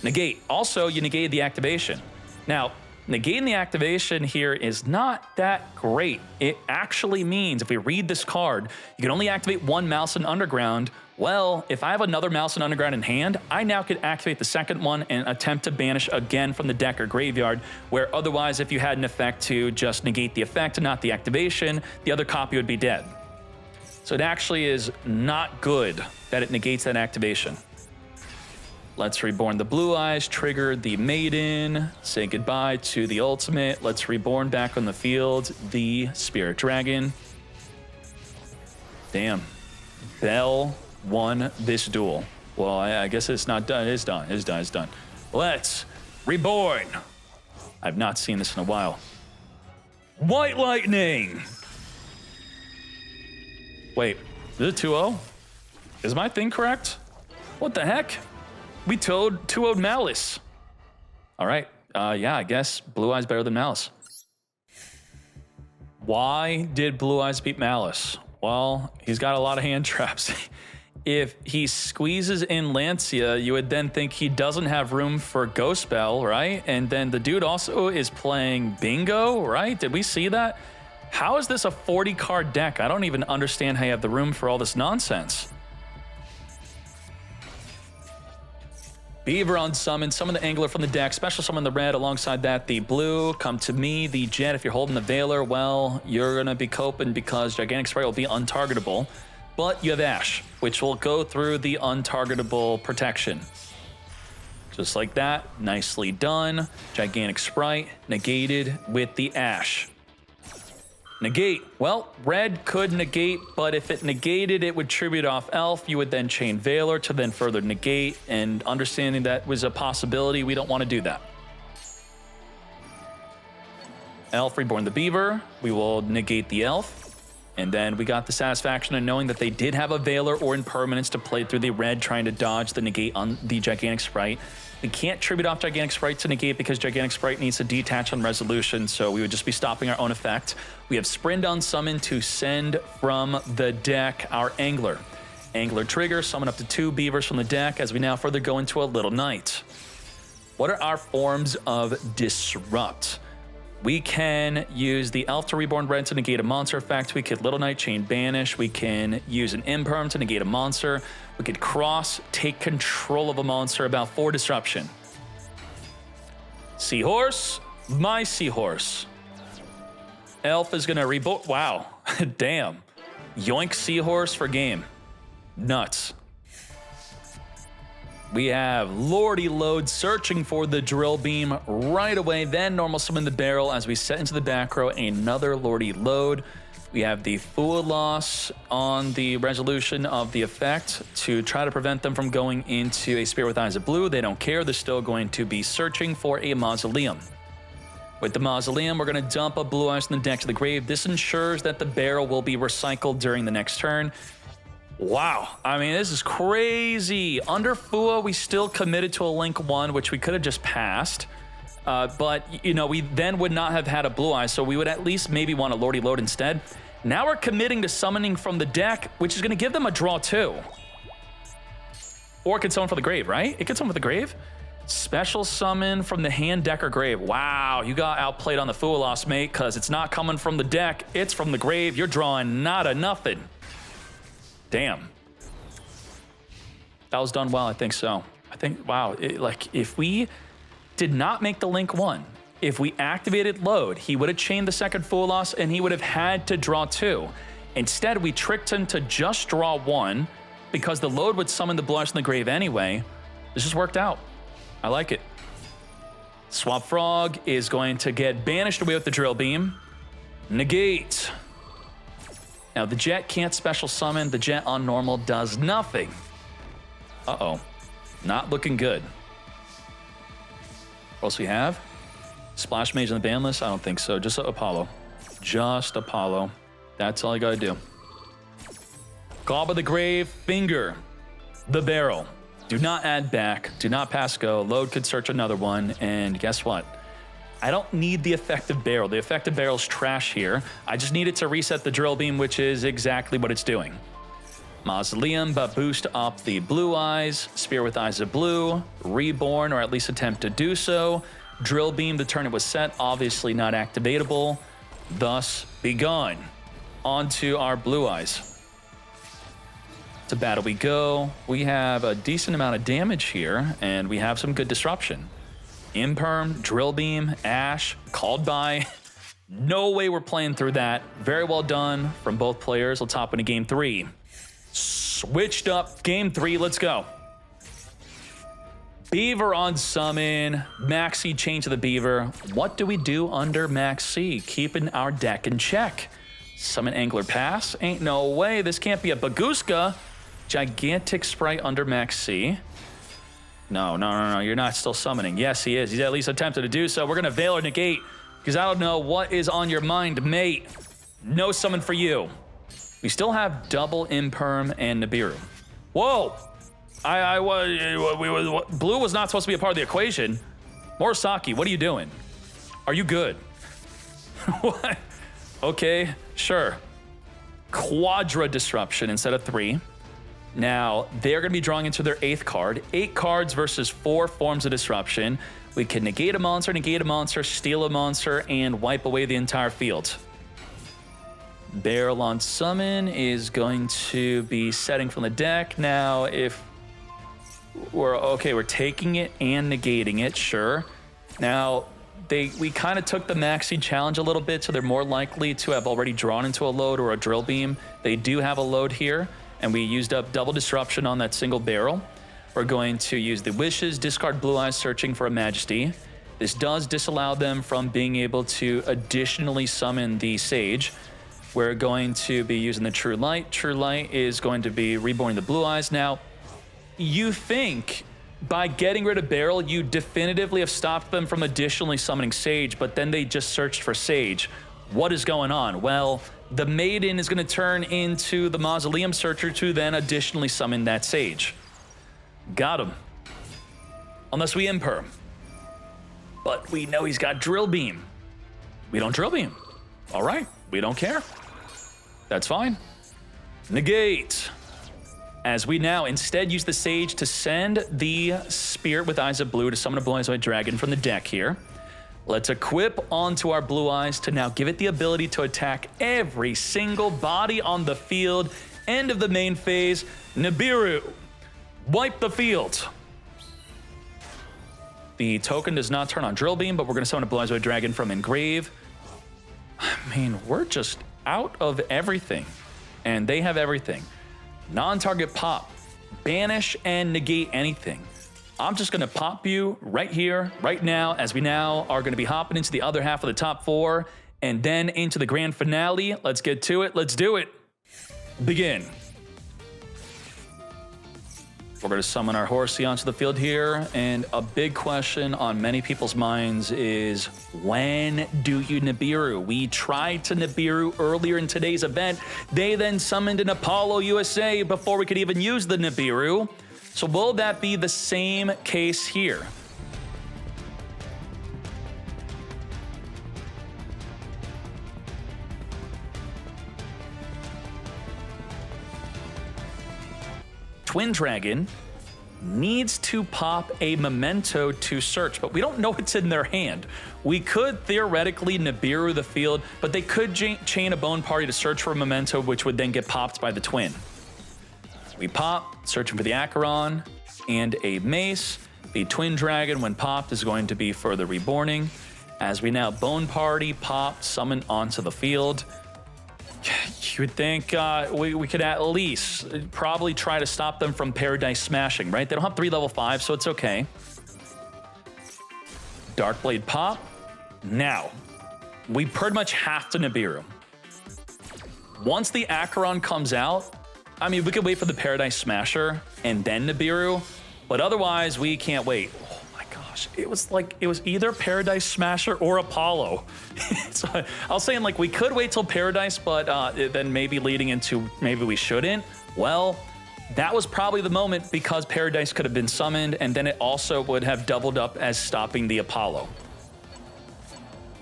Negate. Also, you negated the activation. Now, negating the activation here is not that great. It actually means if we read this card, you can only activate one Maliss and Underground. Well, if I have another Maliss and Underground in hand, I now could activate the second one and attempt to banish again from the deck or graveyard, where otherwise if you had an effect to just negate the effect and not the activation, the other copy would be dead. So it actually is not good that it negates that activation. Let's Reborn the Blue Eyes, trigger the Maiden, say goodbye to the ultimate. Let's Reborn back on the field, the Spirit Dragon. Damn. Bell won this duel. Well, I guess it's not done. It's done. It's done. Let's Reborn. I've not seen this in a while. White Lightning. Wait, is it 2-0? Is my thing correct? What the heck? We 2-0'd Maliss. All right, yeah, I guess Blue Eyes better than Maliss. Why did Blue Eyes beat Maliss? Well, he's got a lot of hand traps. If he squeezes in Lancia, you would then think he doesn't have room for Ghost Bell, right? And then the dude also is playing Bingo, right? Did we see that? How is this a 40-card deck? I don't even understand how you have the room for all this nonsense. Beaver on summon the Angler from the deck, special summon the red, alongside that the blue, come to me, the Jet. If you're holding the Veiler, well, you're gonna be coping because Gigantic Spright will be untargetable, but you have Ash, which will go through the untargetable protection. Just like that, nicely done. Gigantic Spright negated with the Ash. Negate. Well, red could negate, but if it negated, it would tribute off Elf. You would then chain Veiler to then further negate, and understanding that was a possibility, we don't want to do that. Elf Reborn the Beaver. We will negate the Elf. And then we got the satisfaction of knowing that they did have a Veiler or Impermanence to play through the red, trying to dodge the negate on the Gigantic Spright. We can't tribute off Gigantic Spright to negate because Gigantic Spright needs to detach on resolution, so we would just be stopping our own effect. We have Sprint on summon to send from the deck our Angler. Angler trigger, summon up to 2 Beavers from the deck as we now further go into a Little Knight. What are our forms of Disrupt? We can use the Elf to Reborn Red to negate a monster effect. We could Little Knight Chain Banish. We can use an Imperm to negate a monster. We could cross, take control of a monster, about 4 disruption. Seahorse, my Seahorse. Elf is gonna reborn. Wow, damn. Yoink Seahorse for game. Nuts. We have Lordy Load searching for the Drill Beam right away, then normal summon the barrel as we set into the back row another Lordy Load. We have the Fool Loss on the resolution of the effect to try to prevent them from going into a Spirit with Eyes of Blue. They don't care, they're still going to be searching for a Mausoleum. With the Mausoleum, we're going to dump a Blue Eyes from the deck to the grave. This ensures that the barrel will be recycled during the next turn. Wow, I mean, this is crazy. Under Fua, we still committed to a Link 1, which we could have just passed. But, you know, we then would not have had a Blue Eye, so we would at least maybe want a Lordy Load instead. Now we're committing to summoning from the deck, which is going to give them a draw too. Or it could summon for the grave, right? It could summon for the grave. Special summon from the hand, deck, or grave. Wow, you got outplayed on the Fool Loss, mate, because it's not coming from the deck, it's from the grave. You're drawing not a nothing. Damn. That was done well, I think so. I think, wow, like if we did not make the Link 1, if we activated Load, he would have chained the second Fool Loss and he would have had to draw 2. Instead, we tricked him to just draw 1 because the Load would summon the Blue Eyes from the grave anyway. This just worked out. I like it. Swamp Frog is going to get banished away with the Drill Beam. Negate. Now, the Jet can't special summon. The Jet on normal does nothing. Uh-oh. Not looking good. What else we have? Splash Mage on the ban list? I don't think so. Just Apollo. Just Apollo. That's all I gotta do. Gob of the Grave. Finger. The barrel. Do not add back. Do not pass go. Load could search another one. And guess what? I don't need the effective barrel. The effective barrel's trash here. I just need it to reset the Drill Beam, which is exactly what it's doing. Mausoleum, but boost up the Blue Eyes. Spirit with Eyes of Blue. Reborn, or at least attempt to do so. Drill Beam, the turn it was set, obviously not activatable. Thus, be gone. On to our Blue Eyes. To battle we go. We have a decent amount of damage here, and we have some good disruption. Imperm, Drill Beam, Ash, called by. No way we're playing through that. Very well done from both players. Let's hop into game 3. Switched up. Game 3, let's go. Beaver on summon. Maxi change to the Beaver. What do we do under Maxi? Keeping our deck in check. Summon Angler Pass. Ain't no way. This can't be a Bagooska. Gigantic Spright under Maxi. No, you're not still summoning. Yes, he is. He's at least attempted to do so. We're going to Veil or Negate because I don't know what is on your mind, mate. No summon for you. We still have double Imperm and Nibiru. Whoa. Blue was not supposed to be a part of the equation. Morisaki, what are you doing? Are you good? What? Okay, sure. Quadra Disruption instead of 3. Now, they're going to be drawing into their 8th card. 8 cards versus 4 forms of disruption. We can negate a monster, steal a monster, and wipe away the entire field. Barrel on summon is going to be setting from the deck. Now, if we're taking it and negating it, sure. Now, we kind of took the Maxi challenge a little bit, so they're more likely to have already drawn into a Load or a Drill Beam. They do have a Load here. And we used up double disruption on that single barrel. We're going to use the Wishes, discard Blue Eyes, searching for a Majesty. This does disallow them from being able to additionally summon the Sage. We're going to be using the True Light. True Light is going to be reborning the Blue Eyes. Now, you think by getting rid of Barrel, you definitively have stopped them from additionally summoning Sage, but then they just searched for Sage. What is going on? Well, the Maiden is going to turn into the Mausoleum Searcher to then additionally summon that Sage. Got him. Unless we Imperm. But we know he's got Drill Beam. We don't Drill Beam. All right, we don't care. That's fine. Negate. As we now instead use the Sage to send the Spirit with Eyes of Blue to summon a Blue Eyes White Dragon from the deck here. Let's equip onto our Blue Eyes to now give it the ability to attack every single body on the field. End of the main phase. Nibiru, wipe the field. The token does not turn on Drill Beam, but we're going to summon a Blue Eyes White Dragon from Engrave. I mean, we're just out of everything, and they have everything. Non-target pop, banish and negate anything. I'm just going to pop you right here, right now, as we now are going to be hopping into the other half of the top 4 and then into the grand finale. Let's get to it. Let's do it. Begin. We're going to summon our Horsey onto the field here, and a big question on many people's minds is, when do you Nibiru? We tried to Nibiru earlier in today's event. They then summoned an Apollo USA before we could even use the Nibiru. So will that be the same case here? Twin Dragon needs to pop a Memento to search, but we don't know what's in their hand. We could theoretically Nibiru the field, but they could chain a Bone Party to search for a Memento, which would then get popped by the Twin. We pop, searching for the Acheron and a Mace. The Twin Dragon, when popped, is going to be for the Reborning. As we now Bone Party, pop, summon onto the field. You would think we could at least probably try to stop them from Paradise Smashing, right? They don't have 3 level 5, so it's okay. Darkblade pop. Now, we pretty much have to Nibiru. Once the Acheron comes out, I mean, we could wait for the Paradise Smasher and then Nibiru, but otherwise we can't wait. Oh my gosh, it was either Paradise Smasher or Apollo. So I was saying, like, we could wait till Paradise, but then maybe leading into maybe we shouldn't. Well, that was probably the moment, because Paradise could have been summoned, and then it also would have doubled up as stopping the Apollo.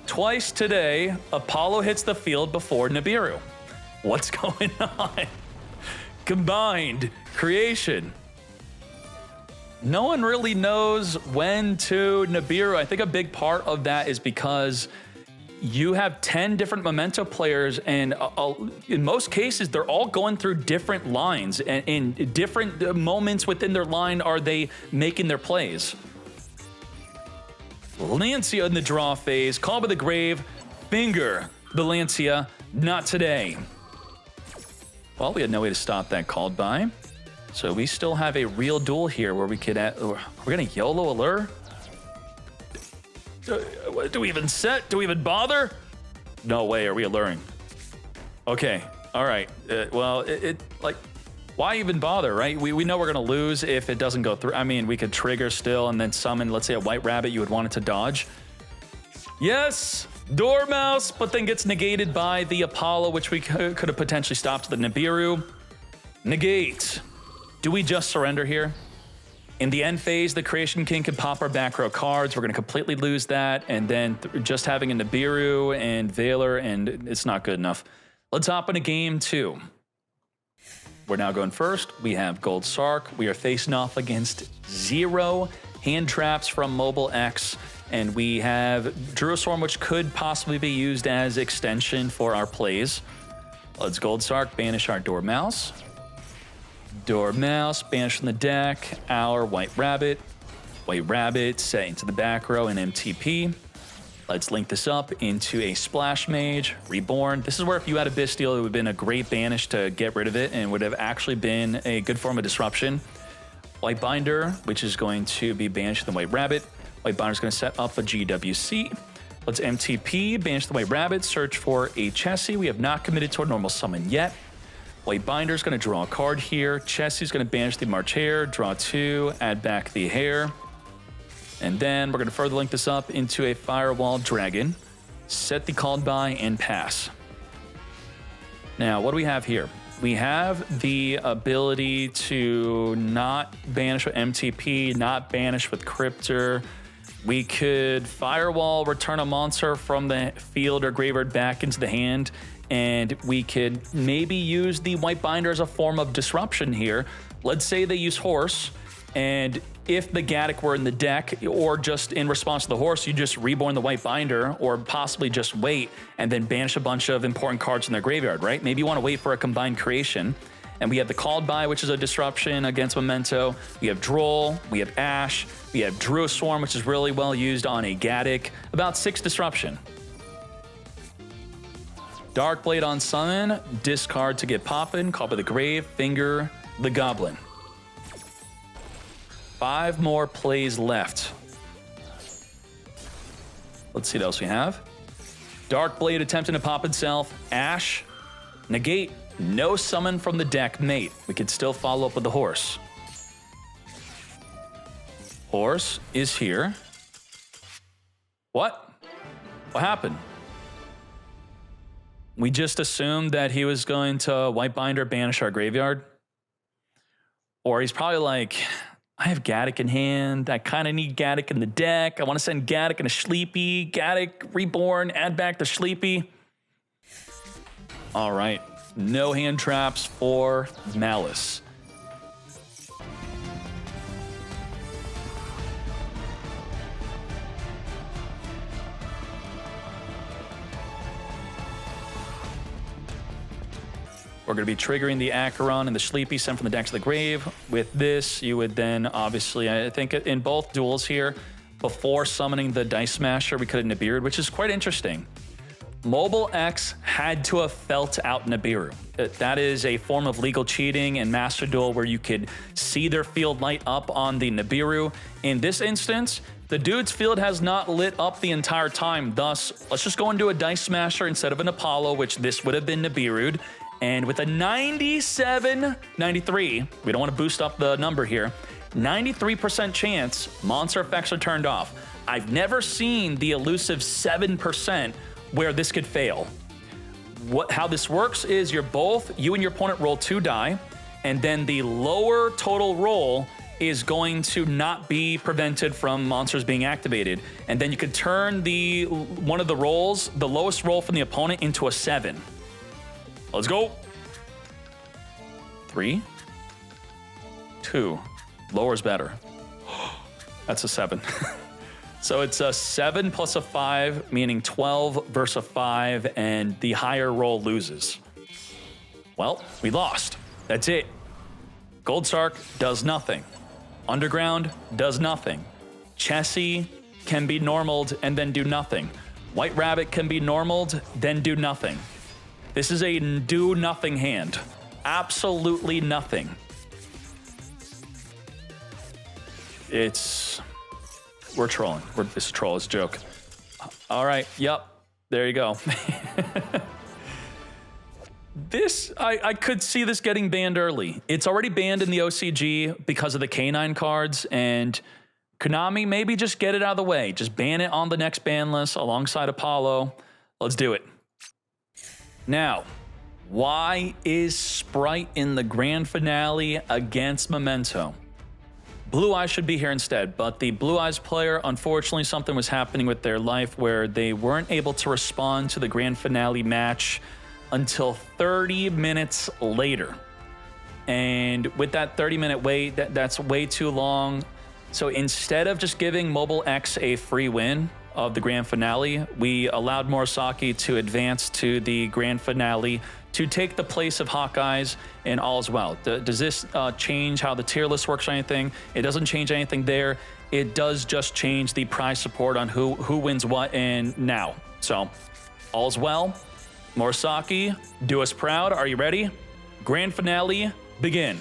Twice today, Apollo hits the field before Nibiru. What's going on? Combined creation. No one really knows when to Nibiru. I think a big part of that is because you have 10 different Memento players, and in most cases, they're all going through different lines, and in different moments within their line are they making their plays. Lancia in the draw phase, Call by the Grave, finger the Lancia, not today. Well, we had no way to stop that called by. So we still have a real duel here where we could, we're gonna YOLO Allure? Do we even set? Do we even bother? No way are we alluring. Okay, all right. Well, like, why even bother, right? We know we're gonna lose if it doesn't go through. I mean, we could trigger still and then summon, let's say, a White Rabbit you would want it to dodge. Yes, Dormouse, but then gets negated by the Apollo, which we could have potentially stopped the Nibiru. Negate. Do we just surrender here? In the end phase, the Creation King can pop our back row cards. We're going to completely lose that, and then just having a Nibiru and Veiler, and it's not good enough. Let's hop into game 2. We're now going first. We have Gold Sark. We are facing off against 0 hand traps from Mobile X, and we have Druiswarm, which could possibly be used as extension for our plays. Let's Gold Sark, banish our Dormouse. Dormouse, banish from the deck, our White Rabbit. White Rabbit, set into the back row and MTP. Let's link this up into a Splash Mage, Reborn. This is where if you had a Bestial, it would have been a great banish to get rid of it and would have actually been a good form of disruption. White Binder, which is going to be banished the White Rabbit. White Binder is going to set up a GWC. Let's MTP, banish the White Rabbit, search for a Chessie. We have not committed to a normal summon yet. White Binder is going to draw a card here. Chessie's going to banish the March Hare, draw 2, add back the Hare. And then we're going to further link this up into a Firewall Dragon, set the called by, and pass. Now, what do we have here? We have the ability to not banish with MTP, not banish with Cryptor. We could Firewall, return a monster from the field or graveyard back into the hand, and we could maybe use the White Binder as a form of disruption here. Let's say they use Horse, And if the Gaddock were in the deck, or just in response to the horse, you just reborn the White Binder, or possibly just wait and then banish a bunch of important cards in their graveyard, right? Maybe you want to wait for a combined creation. And we have the Called By, which is a disruption against Memento. We have Duel, we have Ash, we have Druid Swarm, which is really well used on a Gaddock. About 6 disruption. Darkblade on summon, discard to get poppin', Call by the Grave, Finger the Goblin. 5 more plays left. Let's see what else we have. Darkblade attempting to pop itself. Ash, negate, no summon from the deck, mate. We could still follow up with the horse. Horse is here. What? What happened? We just assumed that he was going to White Binder, banish our graveyard. Or he's probably like, I have Gaddock in hand. I kind of need Gaddock in the deck. I want to send Gaddock in a Sleepy. Gaddock reborn, add back the Sleepy. All right. No hand traps for Maliss. We're going to be triggering the Acheron and the Sleepy sent from the deck to the grave. With this, you would then obviously, I think in both duels here, before summoning the Dice Smasher, we could have Nibiru'd, which is quite interesting. Mobile X had to have felt out Nibiru. That is a form of legal cheating in Master Duel where you could see their field light up on the Nibiru. In this instance, the dude's field has not lit up the entire time. Thus, let's just go and do a Dice Smasher instead of an Apollo, which this would have been Nibiru'd. And with a 93, we don't want to boost up the number here, 93% chance monster effects are turned off. I've never seen the elusive 7% where this could fail. How this works is you and your opponent roll 2 die, and then the lower total roll is going to not be prevented from monsters being activated. And then you could turn one of the rolls, the lowest roll from the opponent, into a 7. Let's go. 3, 2, lower's better. That's a 7. So it's a 7 plus a 5, meaning 12 versus a 5, and the higher roll loses. Well, we lost. That's it. Gold Sark does nothing. Underground does nothing. Chessie can be normaled and then do nothing. White Rabbit can be normaled, then do nothing. This is a do-nothing hand. Absolutely nothing. We're trolling. This is a troll, it's a joke. All right, yep, there you go. I could see this getting banned early. It's already banned in the OCG because of the K9 cards, and Konami, maybe just get it out of the way. Just ban it on the next ban list alongside Apollo. Let's do it. Now, why is Spright in the grand finale against Memento? Blue Eyes should be here instead, but the Blue Eyes player, unfortunately, something was happening with their life where they weren't able to respond to the grand finale match until 30 minutes later. And with that 30-minute wait, that's way too long. So instead of just giving Mobile X a free win of the grand finale, we allowed Murasaki to advance to the grand finale to take the place of Hawkeyes and All's Well. Does this change how the tier list works or anything? It doesn't change anything there. It does just change the prize support on who wins what and now. So, All's Well, Murasaki, do us proud. Are you ready? Grand finale, begin.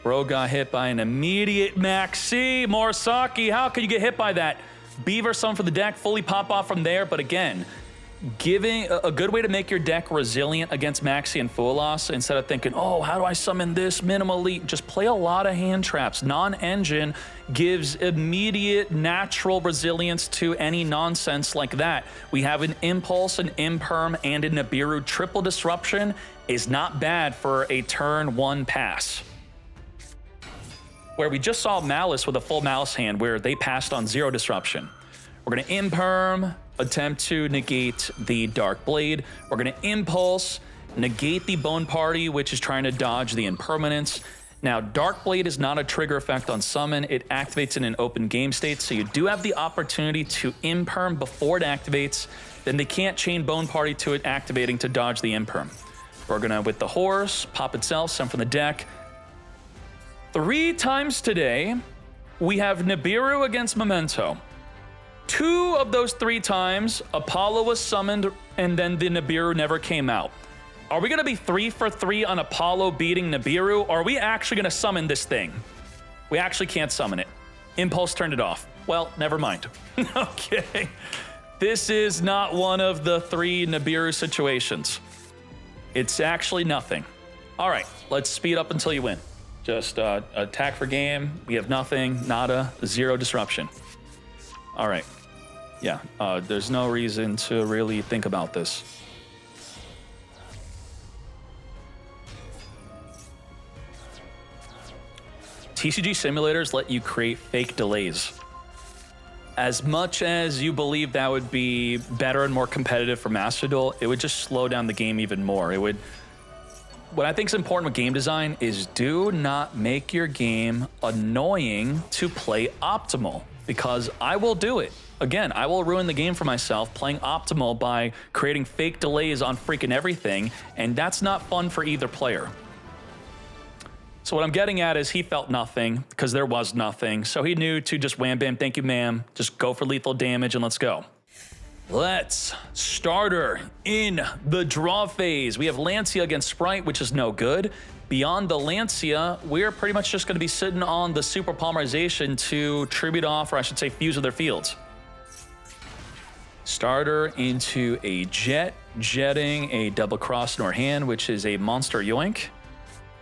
Bro got hit by an immediate maxi. Murasaki, how can you get hit by that? Beaver summon for the deck, fully pop off from there, but again, giving a good way to make your deck resilient against Maxi and Fulos instead of thinking, oh, how do I summon this minimally? Just play a lot of hand traps. Non-engine gives immediate natural resilience to any nonsense like that. We have an Impulse, an Imperm, and a Nibiru. Triple disruption is not bad for a turn 1 pass. Where we just saw Maliss with a full Maliss hand where they passed on 0 disruption. We're going to Imperm, attempt to negate the Dark Blade. We're going to Impulse, negate the Bone Party, which is trying to dodge the impermanence. Now, Dark Blade is not a trigger effect on summon. It activates in an open game state, so you do have the opportunity to imperm before it activates. Then they can't chain Bone Party to it activating to dodge the imperm. We're gonna, with the horse, pop itself, some from the deck. 3 times today, we have Nibiru against Memento. 2 of those 3 times, Apollo was summoned and then the Nibiru never came out. Are we gonna be 3 for 3 on Apollo beating Nibiru, or are we actually gonna summon this thing? We actually can't summon it. Impulse turned it off. Well, never mind. Okay. This is not one of the 3 Nibiru situations. It's actually nothing. All right, let's speed up until you win. Just attack for game. We have nothing, nada, 0 disruption. All right. Yeah, there's no reason to really think about this. TCG simulators let you create fake delays. As much as you believe that would be better and more competitive for Master Duel, it would just slow down the game even more. It would. What I think is important with game design is do not make your game annoying to play optimal, because I will do it. Again, I will ruin the game for myself playing optimal by creating fake delays on freaking everything, and that's not fun for either player. So what I'm getting at is he felt nothing because there was nothing. So he knew to just wham bam, thank you ma'am, just go for lethal damage and let's go. Let's starter in the draw phase. We have Lancia against Spright, which is no good. Beyond the Lancia, we're pretty much just gonna be sitting on the super polymerization to tribute off, or I should say fuse with their fields. Starter into a jetting a double cross in our hand, which is a monster yoink.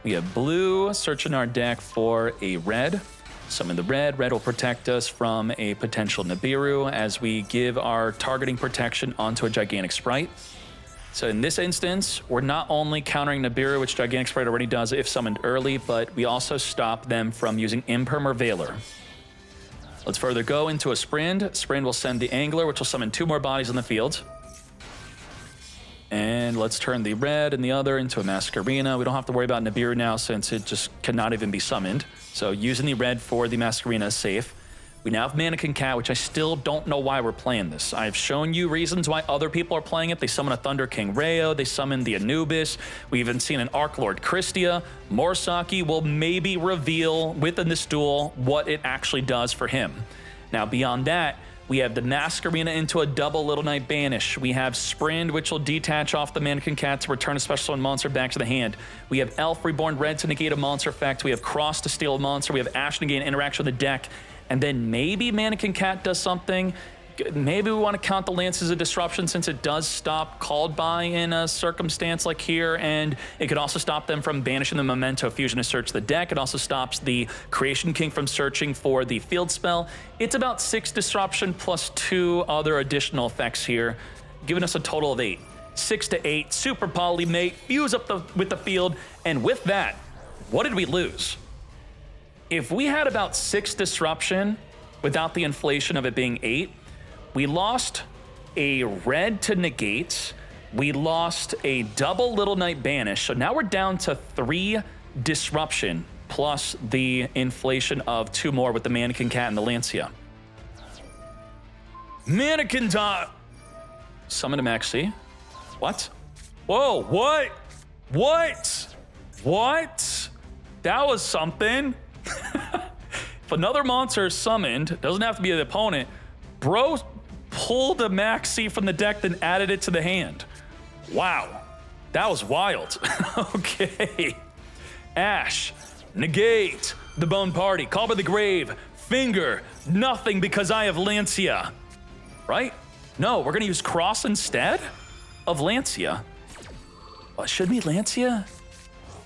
We have blue, searching our deck for a red. Summon the red. Red will protect us from a potential Nibiru as we give our targeting protection onto a Gigantic Spright. So in this instance, we're not only countering Nibiru, which Gigantic Spright already does if summoned early, but we also stop them from using Imperm or Veiler. Let's further go into a Sprint. Sprint will send the Angler, which will summon 2 more bodies on the field. And let's turn the red and the other into a Masquerena. We don't have to worry about Nibiru now since it just cannot even be summoned. So using the red for the Masquerena is safe. We now have Mannequin Cat, which I still don't know why we're playing this. I've shown you reasons why other people are playing it. They summon a Thunder King Rayo, they summon the Anubis. We even seen an Arc Lord Christia. Morisaki will maybe reveal within this duel what it actually does for him. Now beyond that, we have the Masquerena into a double Little Knight Banish. We have Sprint, which will detach off the Mannequin Cat to return a special summon monster back to the hand. We have Elf Reborn Red to negate a monster effect. We have Cross to steal a monster. We have Ash to gain interaction with the deck. And then maybe Mannequin Cat does something. Maybe we want to count the Lance as a disruption since it does stop Called By in a circumstance like here, and it could also stop them from banishing the Memento Fusion to search the deck. It also stops the Creation King from searching for the field spell. It's about 6 disruption plus 2 other additional effects here, giving us a total of 8. 6 to 8, super polymate, fuse up with the field, and with that, what did we lose? If we had about 6 disruption without the inflation of it being 8, we lost a red to negate. We lost a double Little Knight Banish. So now we're down to 3 disruption plus the inflation of 2 more with the Mannequin Cat and the Lancia. Mannequin Dot. Summon a Maxi. What? Whoa, what? What? What? That was something. If another monster is summoned, doesn't have to be the opponent, bro pulled a Maxi from the deck, then added it to the hand. Wow, that was wild. Okay. Ash, negate the Bone Party, Call by the Grave, Finger, nothing because I have Lancia. Right? No, we're gonna use Cross instead of Lancia. Should we Lancia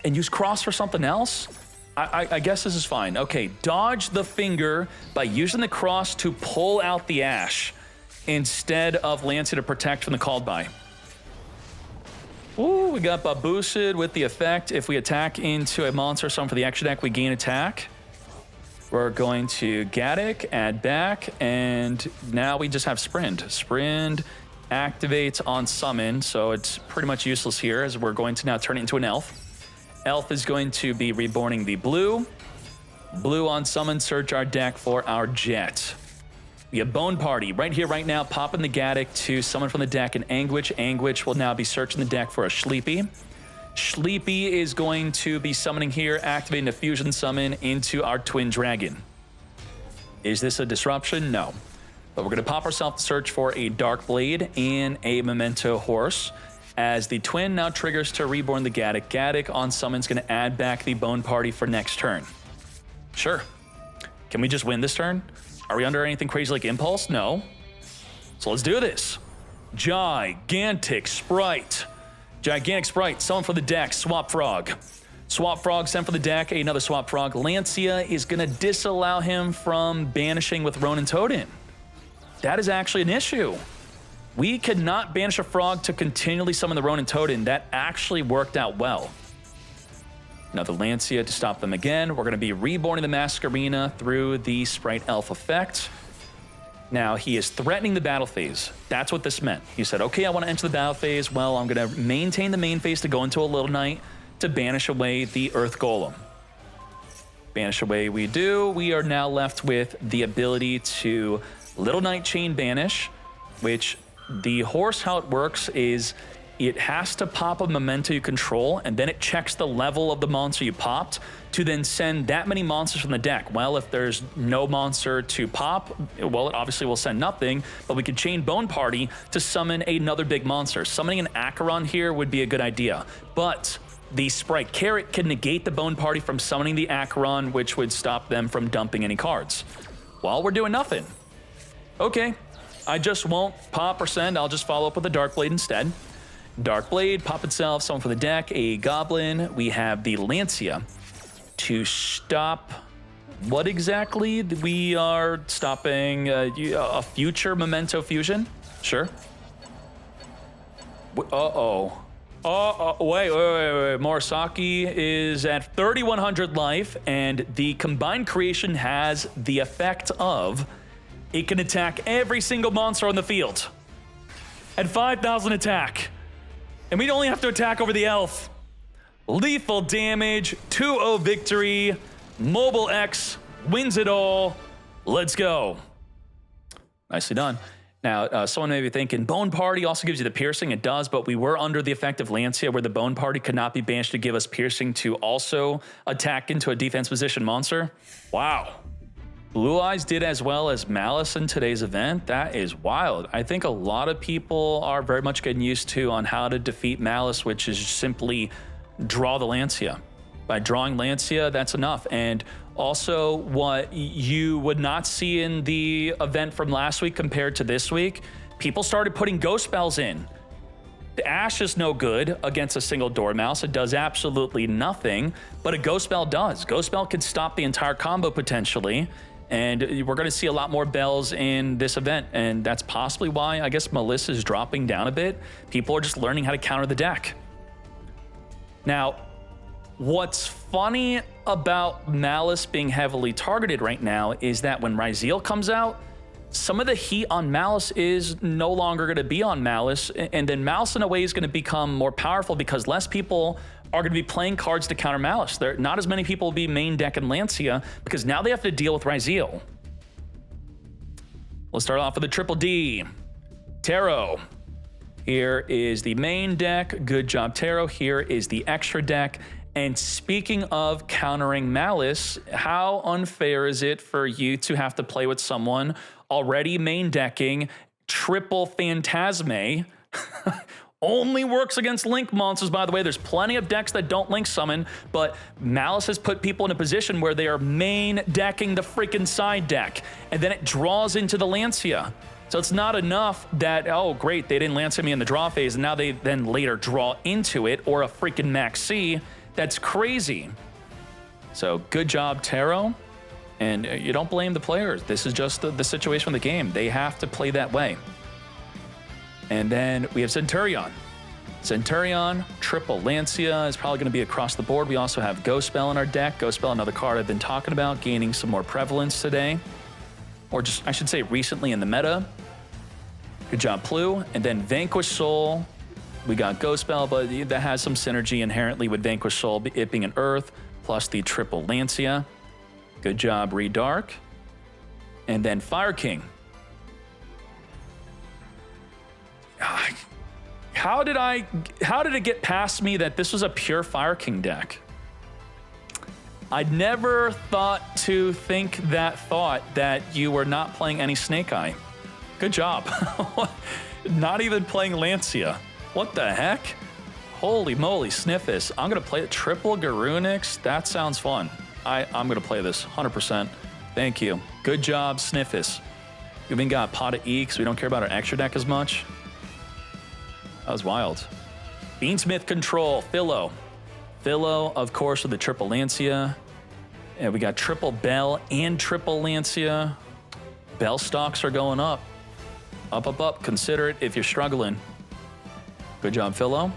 and use Cross for something else? I guess this is fine. Okay, dodge the Finger by using the Cross to pull out the Ash instead of Lancia to protect from the Called By. Ooh, we got boosted with the effect. If we attack into a monster summon for the extra deck, we gain attack. We're going to Gaddick, add back, and now we just have Sprint. Sprint activates on summon, so it's pretty much useless here as we're going to now turn it into an elf. Elf is going to be reborning the blue. Blue on summon, search our deck for our jet. We have Bone Party right here, right now, popping the Gaddock to summon from the deck an Anguish. Anguish will now be searching the deck for a Sleepy. Sleepy is going to be summoning here, activating a fusion summon into our Twin Dragon. Is this a disruption? No. But we're going to pop ourselves to search for a Dark Blade and a Memento Horse. As the Twin now triggers to reborn the Gaddock. Gaddock on summon is going to add back the Bone Party for next turn. Sure. Can we just win this turn? Are we under anything crazy like Impulse? No. So let's do this. Gigantic Spright. Gigantic Spright, summon for the deck, Swap Frog. Swap Frog, sent for the deck, another Swap Frog. Lancia is going to disallow him from banishing with Ronin Totem. That is actually an issue. We could not banish a frog to continually summon the Ronin Totem. That actually worked out well. Another Lancia to stop them again. We're going to be reborning the Masquerena through the Spright Elf effect. Now, he is threatening the battle phase. That's what this meant. He said, okay, I want to enter the battle phase. Well, I'm going to maintain the main phase to go into a Little Knight to banish away the Earth Golem. Banish away we do. We are now left with the ability to Little Knight Chain Banish, which the horse, how it works is it has to pop a memento you control, and then it checks the level of the monster you popped to then send that many monsters from the deck. Well, if there's no monster to pop, well, it obviously will send nothing, but we could chain Bone Party to summon another big monster. Summoning an Acheron here would be a good idea, but the Spright Carrot can negate the Bone Party from summoning the Acheron, which would stop them from dumping any cards. Well, we're doing nothing. Okay, I just won't pop or send. I'll just follow up with a Dark Blade instead. Dark Blade, pop itself, summon for the deck, a Goblin. We have the Lancia to stop what exactly? We are stopping a future Memento fusion? Sure. Uh-oh. Wait. Morisaki is at 3,100 life, and the combined creation has the effect of it can attack every single monster on the field at 5,000 attack. And we'd only have to attack over the elf. Lethal damage, 2-0 victory. Mobile X wins it all. Let's go. Nicely done. Now, someone may be thinking, Bone Party also gives you the piercing. It does, but we were under the effect of Lancia, where the Bone Party could not be banished to give us piercing to also attack into a defense position monster. Wow. Blue Eyes did as well as Maliss in today's event. That is wild. I think a lot of people are very much getting used to on how to defeat Maliss, which is simply draw the Lancia. By drawing Lancia, that's enough. And also what you would not see in the event from last week compared to this week, people started putting ghost spells in. The Ash is no good against a single Dormouse. It does absolutely nothing, but a ghost spell does. Ghost spell could stop the entire combo potentially. And we're going to see a lot more bells in this event, and that's possibly why I guess Maliss is dropping down a bit. People are just learning how to counter the deck. Now, what's funny about Maliss being heavily targeted right now is that when Ryzeal comes out, some of the heat on Maliss is no longer going to be on Maliss, and then Maliss in a way is going to become more powerful because less people are going to be playing cards to counter Maliss. Not as many people will be main deck in Lancia because now they have to deal with Ryzeal. Let's start off with the Triple D. Tarot. Here is the main deck. Good job, Tarot. Here is the extra deck. And speaking of countering Maliss, how unfair is it for you to have to play with someone already main decking triple Phantasme? Only works against link monsters, by the way. There's plenty of decks that don't link summon, but Maliss has put people in a position where they are main decking the freaking side deck, and then it draws into the Lancia. So it's not enough that, oh, great, they didn't Lancia me in the draw phase, and now they then later draw into it, or a freaking Maxi. That's crazy. So good job, Tarot. And you don't blame the players. This is just the situation of the game. They have to play that way. And then we have Centurion. Centurion, triple Lancia is probably going to be across the board. We also have Ghost Spell in our deck. Ghost Spell, another card I've been talking about, gaining some more prevalence today. Or just, I should say, recently in the meta. Good job, Plu. And then Vanquish Soul. We got Ghost Spell, but that has some synergy inherently with Vanquish Soul, it being an Earth, plus the triple Lancia. Good job, Redark. And then Fire King. How did it get past me that this was a pure Fire King deck? I never thought to think that thought that you were not playing any Snake Eye. Good job. Not even playing Lancia. What the heck? Holy moly, Sniffus. I'm gonna play triple Garunix. That sounds fun. I'm gonna play this 100%. Thank you. Good job, Sniffus. We even got Pot of Eeks. We don't care about our extra deck as much. That was wild. Beansmith Control, Philo. Philo, of course, with the triple Lancia. And we got triple Bell and triple Lancia. Bell stocks are going up. Up, up, up. Consider it if you're struggling. Good job, Philo.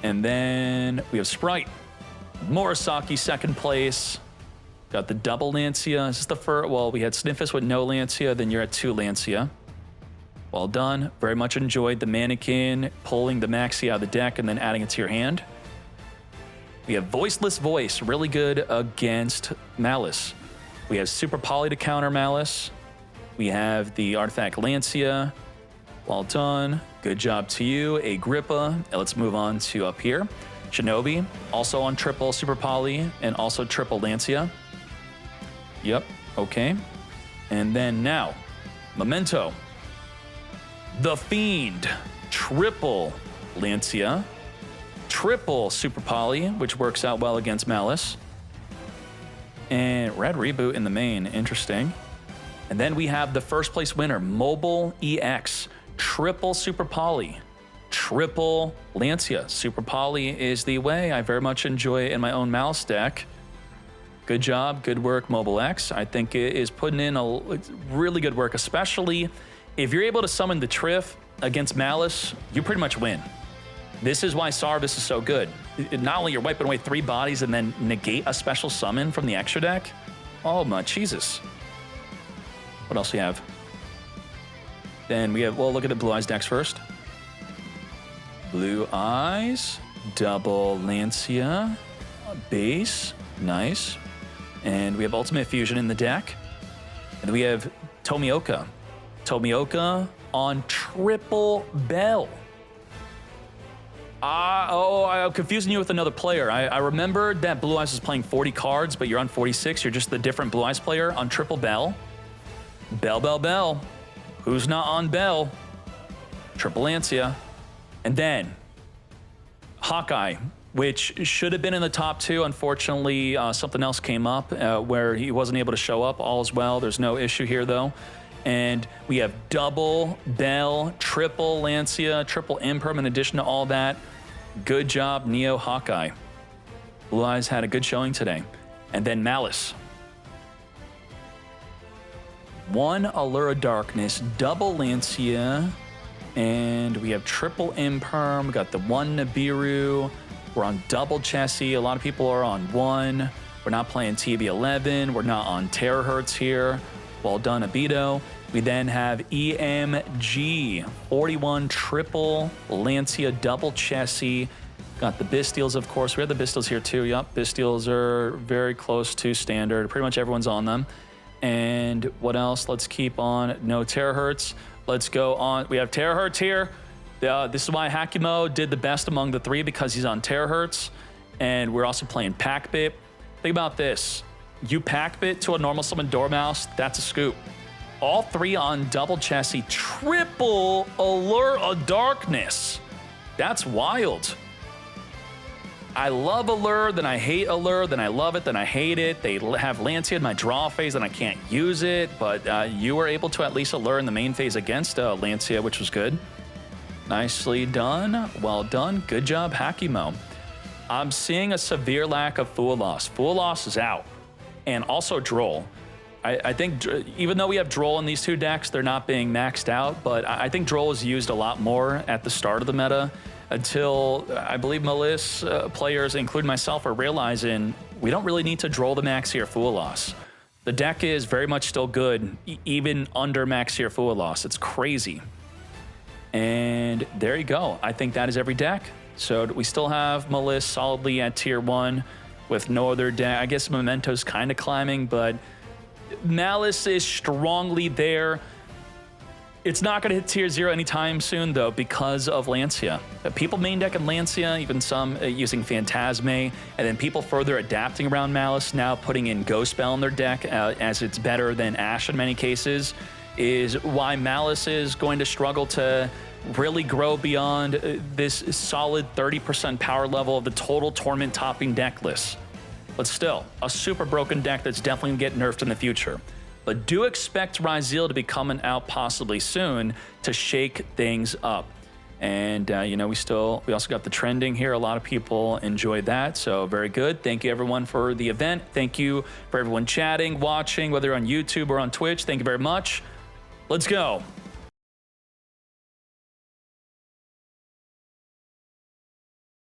And then we have Spright. Morisaki, second place. Got the double Lancia. This is the first, well, we had Sniffus with no Lancia, then you're at 2 Lancia. Well done. Very much enjoyed the Mannequin, pulling the Maxi out of the deck and then adding it to your hand. We have Voiceless Voice, really good against Maliss. We have Super Poly to counter Maliss. We have the Artifact Lancia. Well done. Good job to you. Agrippa. And let's move on to up here. Shinobi, also on triple Super Poly and also triple Lancia. Yep, okay. And then now, Memento. The Fiend, triple Lancia, triple Super Poly, which works out well against Maliss. And Red Reboot in the main, interesting. And then we have the first place winner, Mobile EX, triple Super Poly, triple Lancia. Super Poly is the way. I very much enjoy it in my own Maliss deck. Good job, good work, Mobile X. I think it is putting in a really good work, especially if you're able to summon the Triff against Maliss, you pretty much win. This is why Sarvis is so good. Not only you're wiping away 3 bodies and then negate a special summon from the extra deck. Oh my Jesus. What else we have? Then we have, well, look at the Blue Eyes decks first. Blue Eyes, double Lancia, base, nice. And we have Ultimate Fusion in the deck. And we have Tomioka. Tomioka on triple Bell. I'm confusing you with another player. I remembered that Blue Eyes is playing 40 cards, but you're on 46. You're just the different Blue Eyes player on triple Bell. Bell, Bell, Bell. Who's not on Bell? Triple Lancia. And then Hawkeye, which should have been in the top 2. Unfortunately, something else came up where he wasn't able to show up. All is well. There's no issue here, though. And we have double Bell, triple Lancia, triple Imperm in addition to all that. Good job, Neo Hawkeye. Blue Eyes had a good showing today. And then Maliss. 1 Allura Darkness, double Lancia, and we have triple Imperm. We got the 1 Nibiru. We're on double Chessie. A lot of people are on 1. We're not playing TB11. We're not on Terahertz here. Well done, Abito. We then have EMG, 41 triple Lancia, double Chessie. Got the Bistials, of course. We have the Bistials here too. Yup, Bistials are very close to standard. Pretty much everyone's on them. And what else? Let's keep on. No Terahertz. Let's go on. We have Terahertz here. This is why Hakimo did the best among the 3 because he's on Terahertz. And we're also playing Packbit. Think about this. You Packbit to a normal summon Dormouse, that's a scoop. All 3 on double Chessie, triple Allure Darkness. That's wild. I love Allure, then I hate Allure, then I love it, then I hate it. They have Lancia in my draw phase, and I can't use it, but you were able to at least Allure in the main phase against Lancia, which was good. Nicely done. Well done. Good job, Hakimo. I'm seeing a severe lack of Fool Loss. Fool Loss is out. And also Droll. I think even though we have Droll in these 2 decks, they're not being maxed out, but I think Droll is used a lot more at the start of the meta until I believe Maliss players, including myself, are realizing we don't really need to Droll the Maxi or Fool Loss. The deck is very much still good, even under max tier Fua loss. It's crazy. And there you go. I think that is every deck. So we still have Maliss solidly at tier 1 with no other deck. I guess Memento's kind of climbing, but Maliss is strongly there. It's not going to hit tier 0 anytime soon, though, because of Lancia. People main deck in Lancia, even some using Phantasme, and then people further adapting around Maliss, now putting in Ghost Spell in their deck as it's better than Ashe in many cases, is why Maliss is going to struggle to really grow beyond this solid 30% power level of the total tournament topping deck list. But still, a super broken deck that's definitely going to get nerfed in the future. But do expect Ryzeal to be coming out possibly soon to shake things up. And, you know, we also got the trending here. A lot of people enjoy that, so very good. Thank you, everyone, for the event. Thank you for everyone chatting, watching, whether on YouTube or on Twitch. Thank you very much. Let's go.